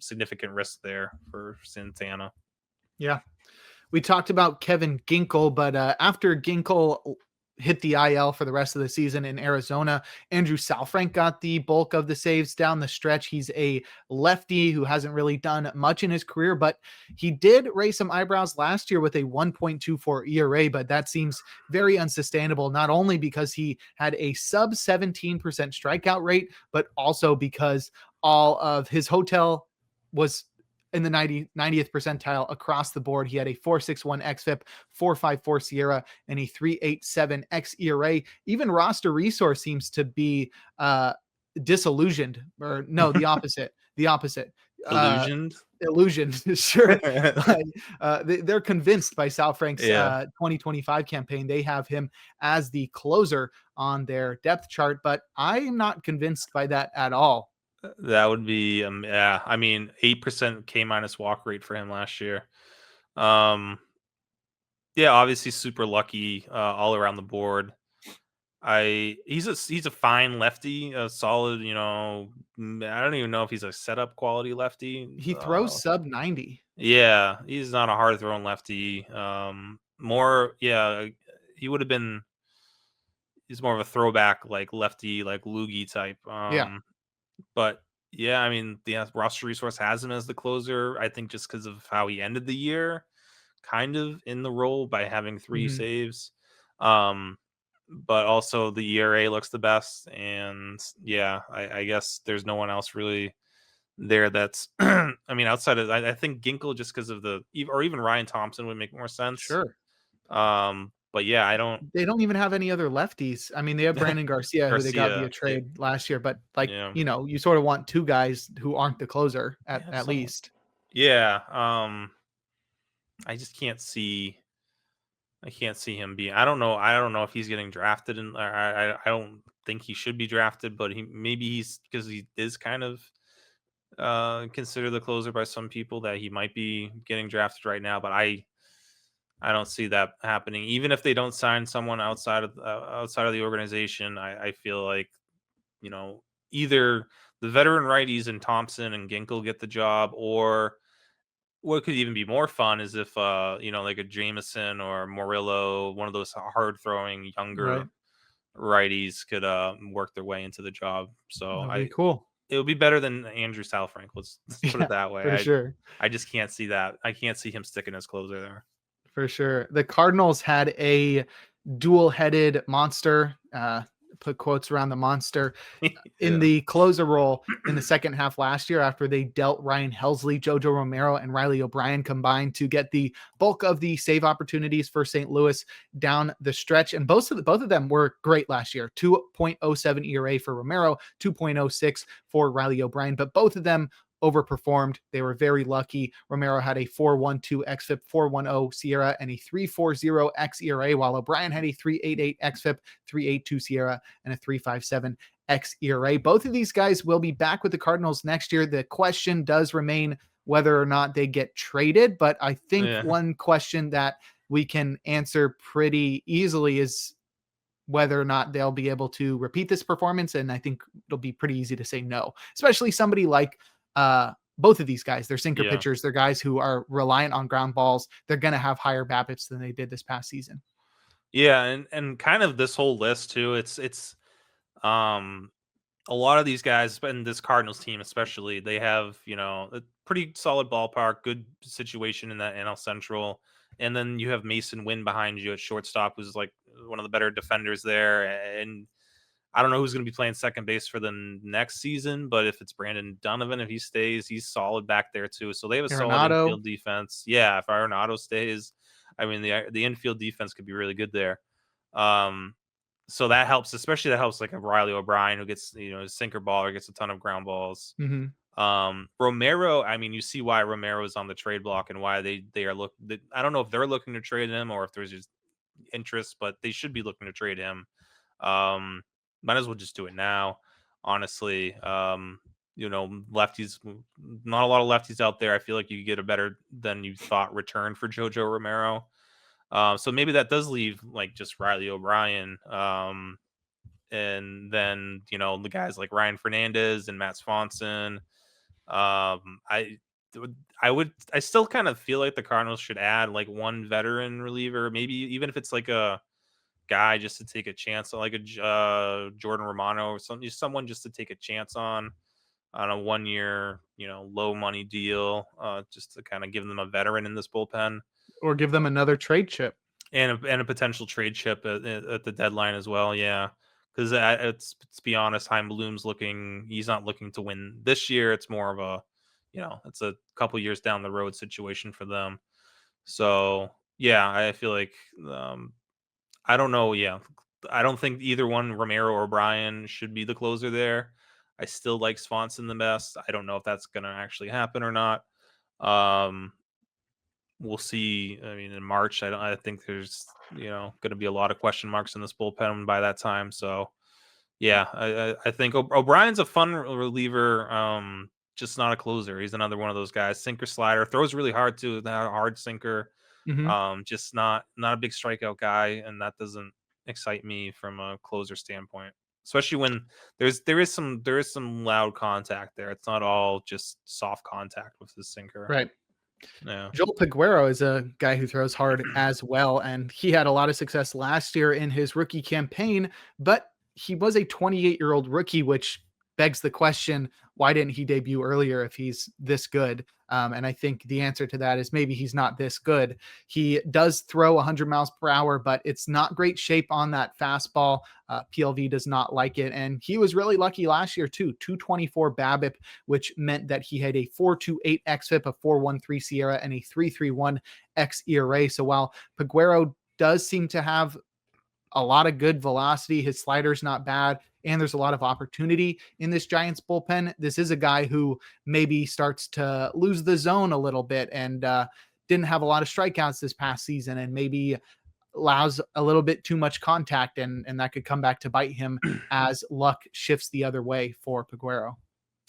significant risk there for Santana. Yeah. We talked about Kevin Ginkel, but after Ginkel hit the IL for the rest of the season in Arizona, Andrew Saalfrank got the bulk of the saves down the stretch. He's a lefty who hasn't really done much in his career, but he did raise some eyebrows last year with a 1.24 ERA, but that seems very unsustainable, not only because he had a sub 17% strikeout rate, but also because all of his hotel was in the 90th percentile across the board. He had a 4.61 xFIP, 4.54 SIERA, and a 3.87 xERA. Even Roster Resource seems to be disillusioned, or no, the opposite. The opposite. Illusioned, sure. They're convinced by Saalfrank's 2025 campaign. They have him as the closer on their depth chart, but I am not convinced by that at all. That would be I mean 8% K- walk rate for him last year. Yeah, obviously super lucky all around the board. He's a fine lefty, a solid, I don't even know if he's a setup quality lefty. He throws sub 90. Yeah, he's not a hard throwing lefty. He would have been he's more of a throwback like lefty, like loogie type. Yeah. But yeah, I mean, the roster resource has him as the closer. I think just because of how he ended the year, kind of in the role by having 3 saves. But also the ERA looks the best, and yeah, I guess there's no one else really there that's. I mean, outside of I think Ginkel just because of or even Ryan Thompson would make more sense. Sure. But yeah, they don't even have any other lefties. I mean, they have Brandon Garcia, who they got via trade last year, but you sort of want 2 guys who aren't the closer at least. Yeah. I just can't see him being. I don't know if he's getting drafted, and I don't think he should be drafted, but he's because he is kind of considered the closer by some people, that he might be getting drafted right now, but I don't see that happening. Even if they don't sign someone outside of the organization, I feel like either the veteran righties and Thompson and Ginkel get the job, or what could even be more fun is if like a Jameson or Murillo, one of those hard throwing younger righties could work their way into the job. So cool. It would be better than Andrew Saalfrank. Let's put it that way. For sure. I just can't see that. I can't see him sticking as closer there. For sure. The Cardinals had a dual-headed monster, put quotes around the monster, in the closer role in the second half last year after they dealt Ryan Helsley, JoJo Romero, and Riley O'Brien combined to get the bulk of the save opportunities for St. Louis down the stretch. And both of them were great last year. 2.07 ERA for Romero, 2.06 for Riley O'Brien, but both of them overperformed. They were very lucky. Romero had a 4.12 xFIP, 4.10 SIERA, and a 3.40 xERA, while O'Brien had a 3.88 xFIP, 3.82 SIERA, and a 3.57 xERA. Both of these guys will be back with the Cardinals next year. The question does remain whether or not they get traded, but I think one question that we can answer pretty easily is whether or not they'll be able to repeat this performance. And I think it'll be pretty easy to say no, especially somebody like both of these guys. They're sinker pitchers. They're guys who are reliant on ground balls. They're going to have higher BABIPs than they did this past season. Yeah. And kind of this whole list too, it's a lot of these guys, and this Cardinals team especially, they have, a pretty solid ballpark, good situation in that NL Central. And then you have Mason Wynn behind you at shortstop, who's like one of the better defenders there. And I don't know who's going to be playing second base for the next season, but if it's Brandon Donovan, if he stays, he's solid back there too. So they have a solid Arenado. infield defense. Yeah, if Arenado stays, I mean the infield defense could be really good there. So that helps, especially that helps like a Riley O'Brien who gets his sinker baller, gets a ton of ground balls. Mm-hmm. Romero, I mean, you see why Romero is on the trade block and why they are I don't know if they're looking to trade him or if there's just interest, but they should be looking to trade him. Might as well just do it now, honestly. Lefties, not a lot of lefties out there. I feel like you could get a better than you thought return for JoJo Romero. So maybe that does leave like just Riley O'Brien. And then, the guys like Ryan Fernandez and Matt Swanson. I still kind of feel like the Cardinals should add like one veteran reliever, maybe even if it's like a guy just to take a chance on, like a Jordan Romano or someone just to take a chance on a 1 year, low money deal, just to kind of give them a veteran in this bullpen, or give them another trade chip and a potential trade chip at the deadline as well. Yeah. Because let's be honest, Heim Bloom's he's not looking to win this year. It's more of a, it's a couple years down the road situation for them. So yeah, I feel like, I don't know. Yeah. I don't think either one, Romero or O'Brien, should be the closer there. I still like Swanson the best. I don't know if that's going to actually happen or not. We'll see. I mean, in March, I think there's, going to be a lot of question marks in this bullpen by that time. So yeah, I think O'Brien's a fun reliever. Just not a closer. He's another one of those guys. Sinker slider, throws really hard too. That hard sinker. Just not a big strikeout guy, and that doesn't excite me from a closer standpoint. Especially when there is some loud contact there. It's not all just soft contact with the sinker. right. Yeah. Joel Peguero is a guy who throws hard as well, and he had a lot of success last year in his rookie campaign, but he was a 28-year-old rookie, which begs the question, why didn't he debut earlier if he's this good? And I think the answer to that is maybe he's not this good. He does throw 100 miles per hour, but it's not great shape on that fastball. PLV does not like it. And he was really lucky last year too, 224 BABIP, which meant that he had a 4.28 xFIP, a 4.13 Sierra, and a 3.31 xERA. So while Peguero does seem to have a lot of good velocity, his slider's not bad, and there's a lot of opportunity in this Giants bullpen, this is a guy who maybe starts to lose the zone a little bit and didn't have a lot of strikeouts this past season, and maybe allows a little bit too much contact, and that could come back to bite him as luck shifts the other way for Peguero.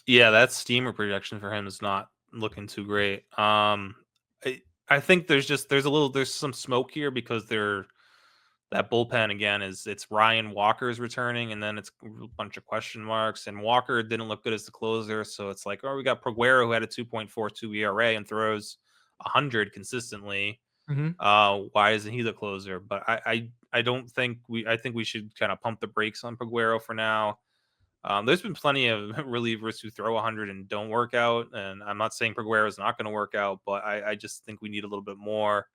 Yeah, that steamer projection for him is not looking too great. I think there's some smoke here because that bullpen again it's Ryan Walker's returning, and then it's a bunch of question marks. And Walker didn't look good as the closer, so it's like, oh, we got Peguero who had a 2.42 ERA and throws 100 consistently. Why isn't he the closer? But I don't think I think we should kind of pump the brakes on Peguero for now. There's been plenty of relievers who throw 100 and don't work out, and I'm not saying Peguero is not going to work out, but I just think we need a little bit more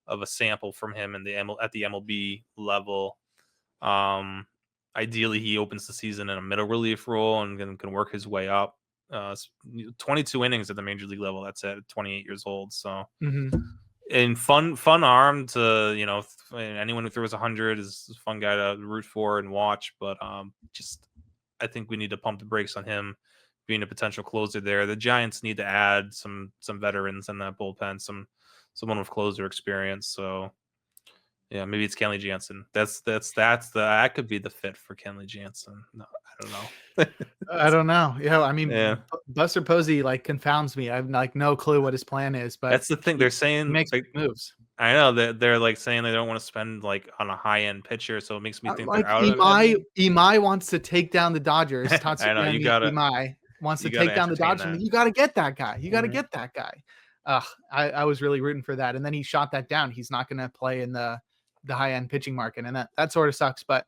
of a sample from him at the MLB level. Ideally, he opens the season in a middle relief role and can work his way up. 22 innings at the major league level. That's at 28 years old. So, and fun arm to anyone who throws 100 is a fun guy to root for and watch. But I think we need to pump the brakes on him being a potential closer there. The Giants need to add some veterans in that bullpen, someone with closer experience. So yeah, maybe it's Kenley Jansen. That could be the fit for Kenley Jansen. No, I don't know. I don't know. Yeah, I mean, yeah. Buster Posey confounds me. I have no clue what his plan is, but that's the thing. They're saying makes moves. I know that they're saying they don't want to spend on a high end pitcher, so it makes me think they're out of it. Imai wants to take down the Dodgers. I know you got Imai wants to take down the Dodgers. You got to get that guy. You got to get that guy. I was really rooting for that, and then he shot that down. He's not going to play in the high end pitching market, and that sort of sucks. But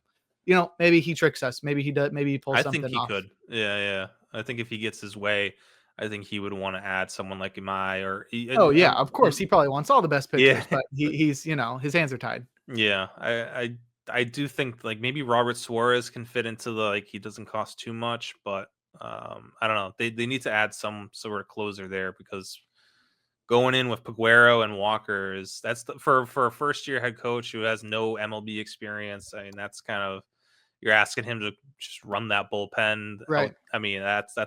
maybe he tricks us. Maybe he does. Maybe he pulls I think something he off. could. Yeah. I think if he gets his way, I think he would want to add someone like Imai or Oh yeah, of course he probably wants all the best yeah. pitchers, but he's his hands are tied. Yeah, I do think like maybe Robert Suarez can fit into the like he doesn't cost too much, but I don't know. They need to add some sort of closer there because going in with Peguero and Walker is for a first year head coach who has no MLB experience. I mean, that's kind of you're asking him to just run that bullpen out. Right. I mean, that's a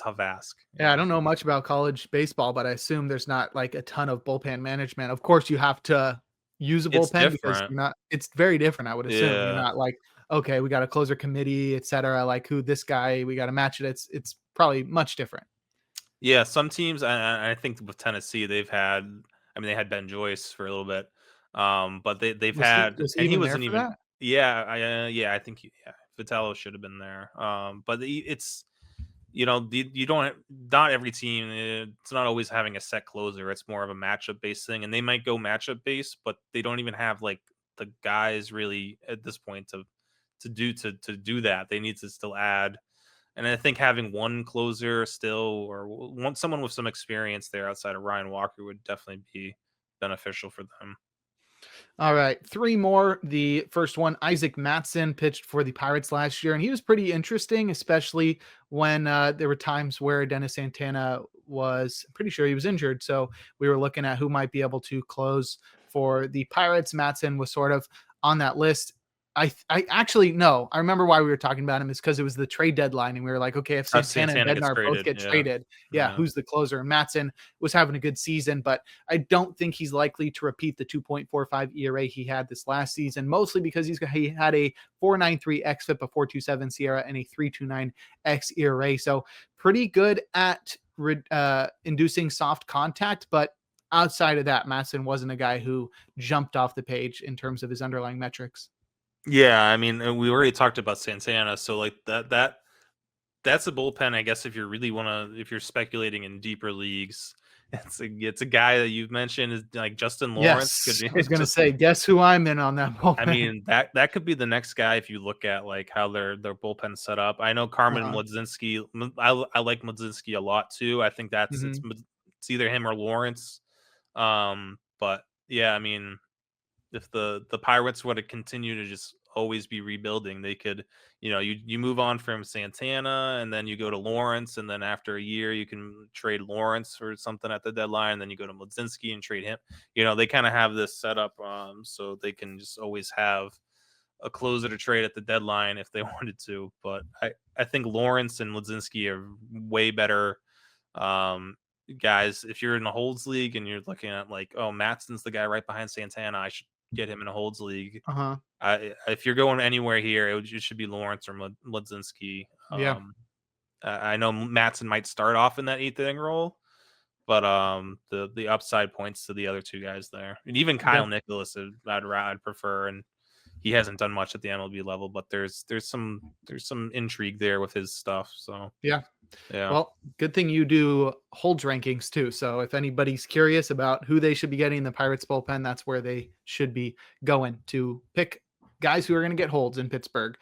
tough ask. Yeah, I don't know much about college baseball, but I assume there's not like a ton of bullpen management. Of course, you have to use a It's bullpen because different. it's very different, I would assume. You're Yeah. not like, okay, we got a closer committee, etc. Like who this guy, we got to match it. It's probably much different. Yeah, some teams, I think with Tennessee, they had Ben Joyce for a little bit, but they've Was he had, was he and he even there wasn't for even, that? yeah, I think, Vitello should have been there, but it's, you don't, not every team, it's not always having a set closer. It's more of a matchup based thing, and they might go matchup based, but they don't even have like the guys really at this point to do that. They need to still add. And I think having one closer still, or someone with some experience there outside of Ryan Walker would definitely be beneficial for them. All right, three more. The first one, Isaac Mattson, pitched for the Pirates last year, and he was pretty interesting, especially when there were times where Dennis Santana was pretty sure he was injured. So we were looking at who might be able to close for the Pirates. Mattson was sort of on that list. I actually no. I remember why we were talking about him is because it was the trade deadline, and we were like, okay, if Santana and Santana gets Bednar both traded. get Yeah. traded, yeah, Yeah. who's the closer? And Mattson was having a good season, but I don't think he's likely to repeat the 2.45 ERA he had this last season, mostly because he had a 4.93 xFIP, a 4.27 SIERA, and a 3.29 xERA. So pretty good at inducing soft contact, but outside of that, Mattson wasn't a guy who jumped off the page in terms of his underlying metrics. Yeah. I mean, we already talked about Santana. So like that's a bullpen, I guess, if you're speculating in deeper leagues. It's a guy that you've mentioned is like Justin Lawrence could Yes, be I was gonna just, say, guess who I'm in on that I bullpen. mean, that could be the next guy if you look at like how their bullpen set up. I know Carmen Uh-huh. Mlodzinski. I like Mlodzinski a lot too. I think Mhm. it's either him or Lawrence. But yeah, I mean, if the Pirates were to continue to just always be rebuilding, they could, you move on from Santana and then you go to Lawrence, and then after a year you can trade Lawrence or something at the deadline, and then you go to Mlodzinski and trade him. They kind of have this setup, so they can just always have a closer to trade at the deadline if they wanted to. But I think Lawrence and Mlodzinski are way better um, guys. If you're in a holds league and you're looking at like, oh, Mattson's the guy right behind Santana, I should get him in a holds league. Uh-huh. If you're going anywhere here, it should be Lawrence or Mlodzinski. Yeah. I know Mattson might start off in that eighth inning role, but the upside points to the other two guys there, and even Kyle Def- Nicholas, I'd prefer, and he hasn't done much at the MLB level, but there's some intrigue there with his stuff. So yeah. yeah. Well, good thing you do holds rankings too. So if anybody's curious about who they should be getting in the Pirates bullpen, that's where they should be going to pick guys who are going to get holds in Pittsburgh.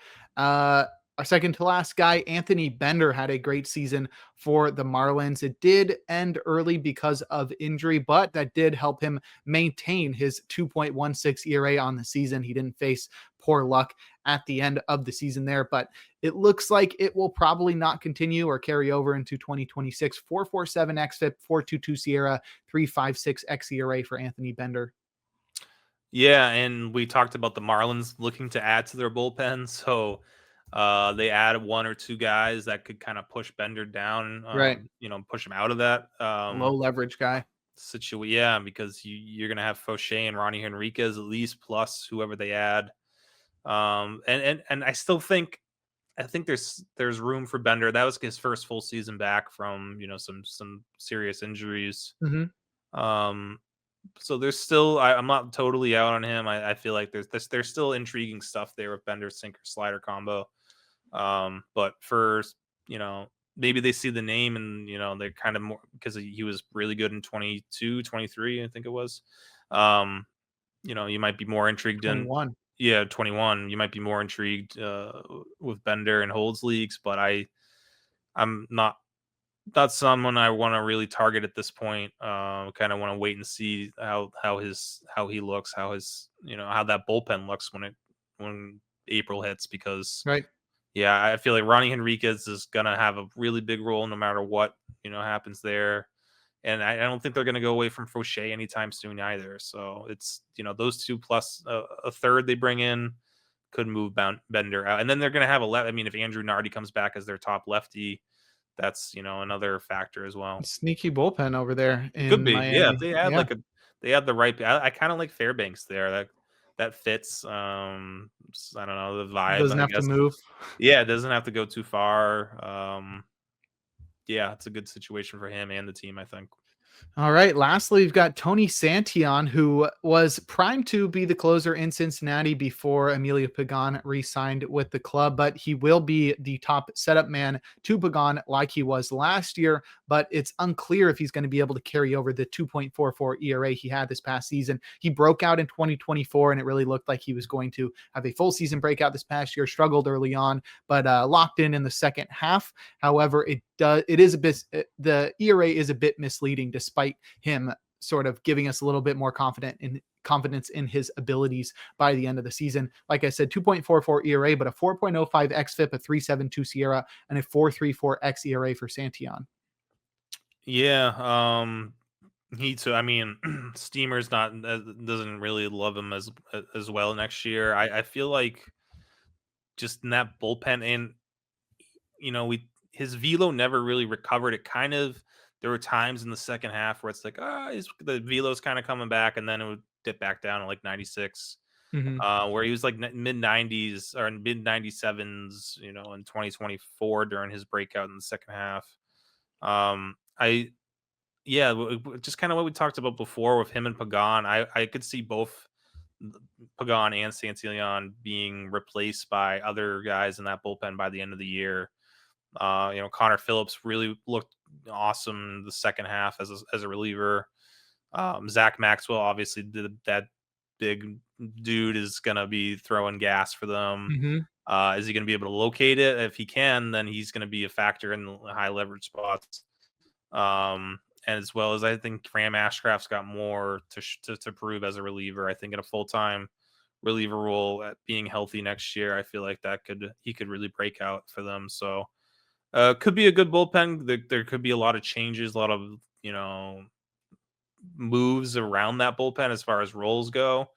Our second to last guy, Anthony Bender, had a great season for the Marlins. It did end early because of injury, but that did help him maintain his 2.16 ERA on the season. He didn't face poor luck at the end of the season there, but it looks like it will probably not continue or carry over into 2026. 4.47 xFIP, 4.22 SIERA, 3.56 xERA for Anthony Bender. Yeah, and we talked about the Marlins looking to add to their bullpen, so they add one or two guys that could kind of push Bender down, Right. push him out of that Low leverage guy. situation. Yeah, because you're gonna have Fauché and Ronnie Henriquez at least, plus whoever they add. And I think there's room for Bender. That was his first full season back from some serious injuries. Mm-hmm. Um, so there's still I'm not totally out on him. I feel like there's still intriguing stuff there with Bender sinker slider combo. But for you know maybe they see the name and they're kind of more because he was really good in 22, 23, I think it was. You might be more intrigued in 21. yeah, 21, you might be more intrigued with Bender and Holds leagues, but I'm not someone I want to really target at this point. Kind of want to wait and see how he looks, how his how that bullpen looks when April hits, because Right. yeah, I feel like Ronnie Henriquez is gonna have a really big role no matter what happens there. And I don't think they're going to go away from Fauché anytime soon either. So it's those two plus a third they bring in could move Bender out, and then they're going to have I mean, if Andrew Nardi comes back as their top lefty, that's another factor as well. Sneaky bullpen over there Could in be, yeah. If Miami. they had Yeah. they had the right. I kind of like Fairbanks there. That fits. I don't know, the vibe, Doesn't I have to guess. move. Yeah, it doesn't have to go too far. Yeah, it's a good situation for him and the team, I think. All right. Lastly, we've got Tony Santillain, who was primed to be the closer in Cincinnati before Emilio Pagan re-signed with the club, but he will be the top setup man to Pagan like he was last year. But it's unclear if he's going to be able to carry over the 2.44 ERA he had this past season. He broke out in 2024, and it really looked like he was going to have a full season breakout this past year. Struggled early on, but locked in the second half. However, the ERA is a bit misleading, despite him sort of giving us a little bit more confidence in his abilities by the end of the season. Like I said, 2.44 ERA, but a 4.05 xFIP, a 3.72 Sierra, and a 4.34 xERA for Santillain. Yeah, he too. I mean, Steamer's not doesn't really love him as well next year. I feel like just in that bullpen, and his velo never really recovered. It kind of there were times in the second half where it's like the velo's kind of coming back, and then it would dip back down to like 96. Mm-hmm. Where he was like mid 90s or mid 97s, in 2024 during his breakout in the second half. I Yeah, just kind of what we talked about before with him and Pagan. I could see both Pagan and Santillain being replaced by other guys in that bullpen by the end of the year. Connor Phillips really looked awesome the second half as a reliever. Zach Maxwell, obviously, that big dude is going to be throwing gas for them. Mm-hmm. Is he going to be able to locate it? If he can, then he's going to be a factor in the high leverage spots. And as well as I think Graham Ashcraft's got more to prove as a reliever. I think in a full-time reliever role at being healthy next year, I feel like he could really break out for them. So could be a good bullpen. There could be a lot of changes, a lot of moves around that bullpen as far as roles go.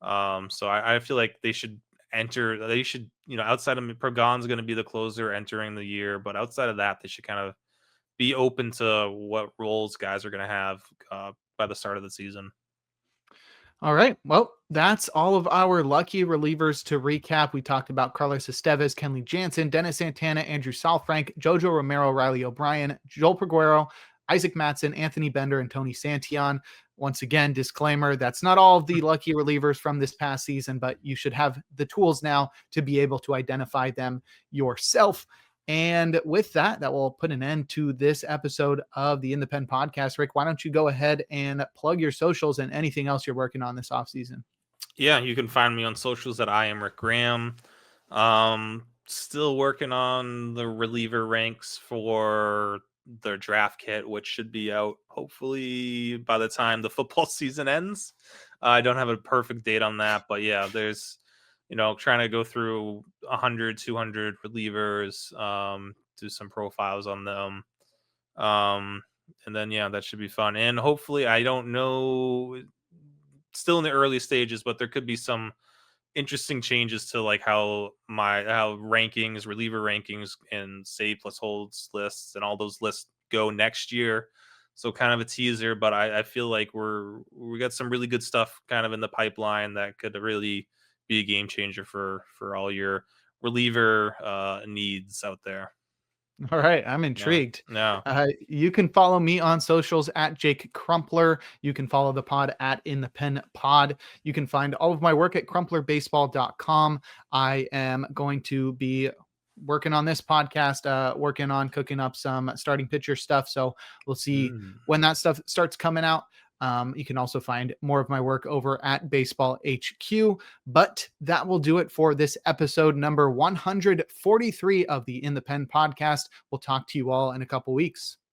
So I feel like they should outside of Pagan's going to be the closer entering the year, but outside of that, they should kind of be open to what roles guys are going to have by the start of the season. All right. Well, that's all of our lucky relievers to recap. We talked about Carlos Estevez, Kenley Jansen, Dennis Santana, Andrew Saalfrank, JoJo Romero, Riley O'Brien, Joel Peguero, Isaac Mattson, Anthony Bender, and Tony Santillain. Once again, disclaimer, that's not all of the lucky relievers from this past season, but you should have the tools now to be able to identify them yourself. And with that will put an end to this episode of the Independent Podcast. Rick, why don't you go ahead and plug your socials and anything else you're working on this offseason? Yeah, you can find me on socials at I am Rick Graham. Still working on the reliever ranks for the draft kit, which should be out hopefully by the time the football season ends. I don't have a perfect date on that, but yeah, there's trying to go through 100, 200 relievers, do some profiles on them. And then, yeah, that should be fun. And hopefully, I don't know, still in the early stages, but there could be some interesting changes to like how reliever rankings and save plus holds lists and all those lists go next year. So kind of a teaser, but I feel like we got some really good stuff kind of in the pipeline that could really be a game changer for all your reliever needs out there. All right. I'm intrigued. No. You can follow me on socials at Jake Crumpler. You can follow the pod at In the Pen Pod. You can find all of my work at crumplerbaseball.com. I am going to be working on this podcast, working on cooking up some starting pitcher stuff. So we'll see when that stuff starts coming out. You can also find more of my work over at Baseball HQ. But that will do it for this episode number 143 of the In the Pen podcast. We'll talk to you all in a couple weeks.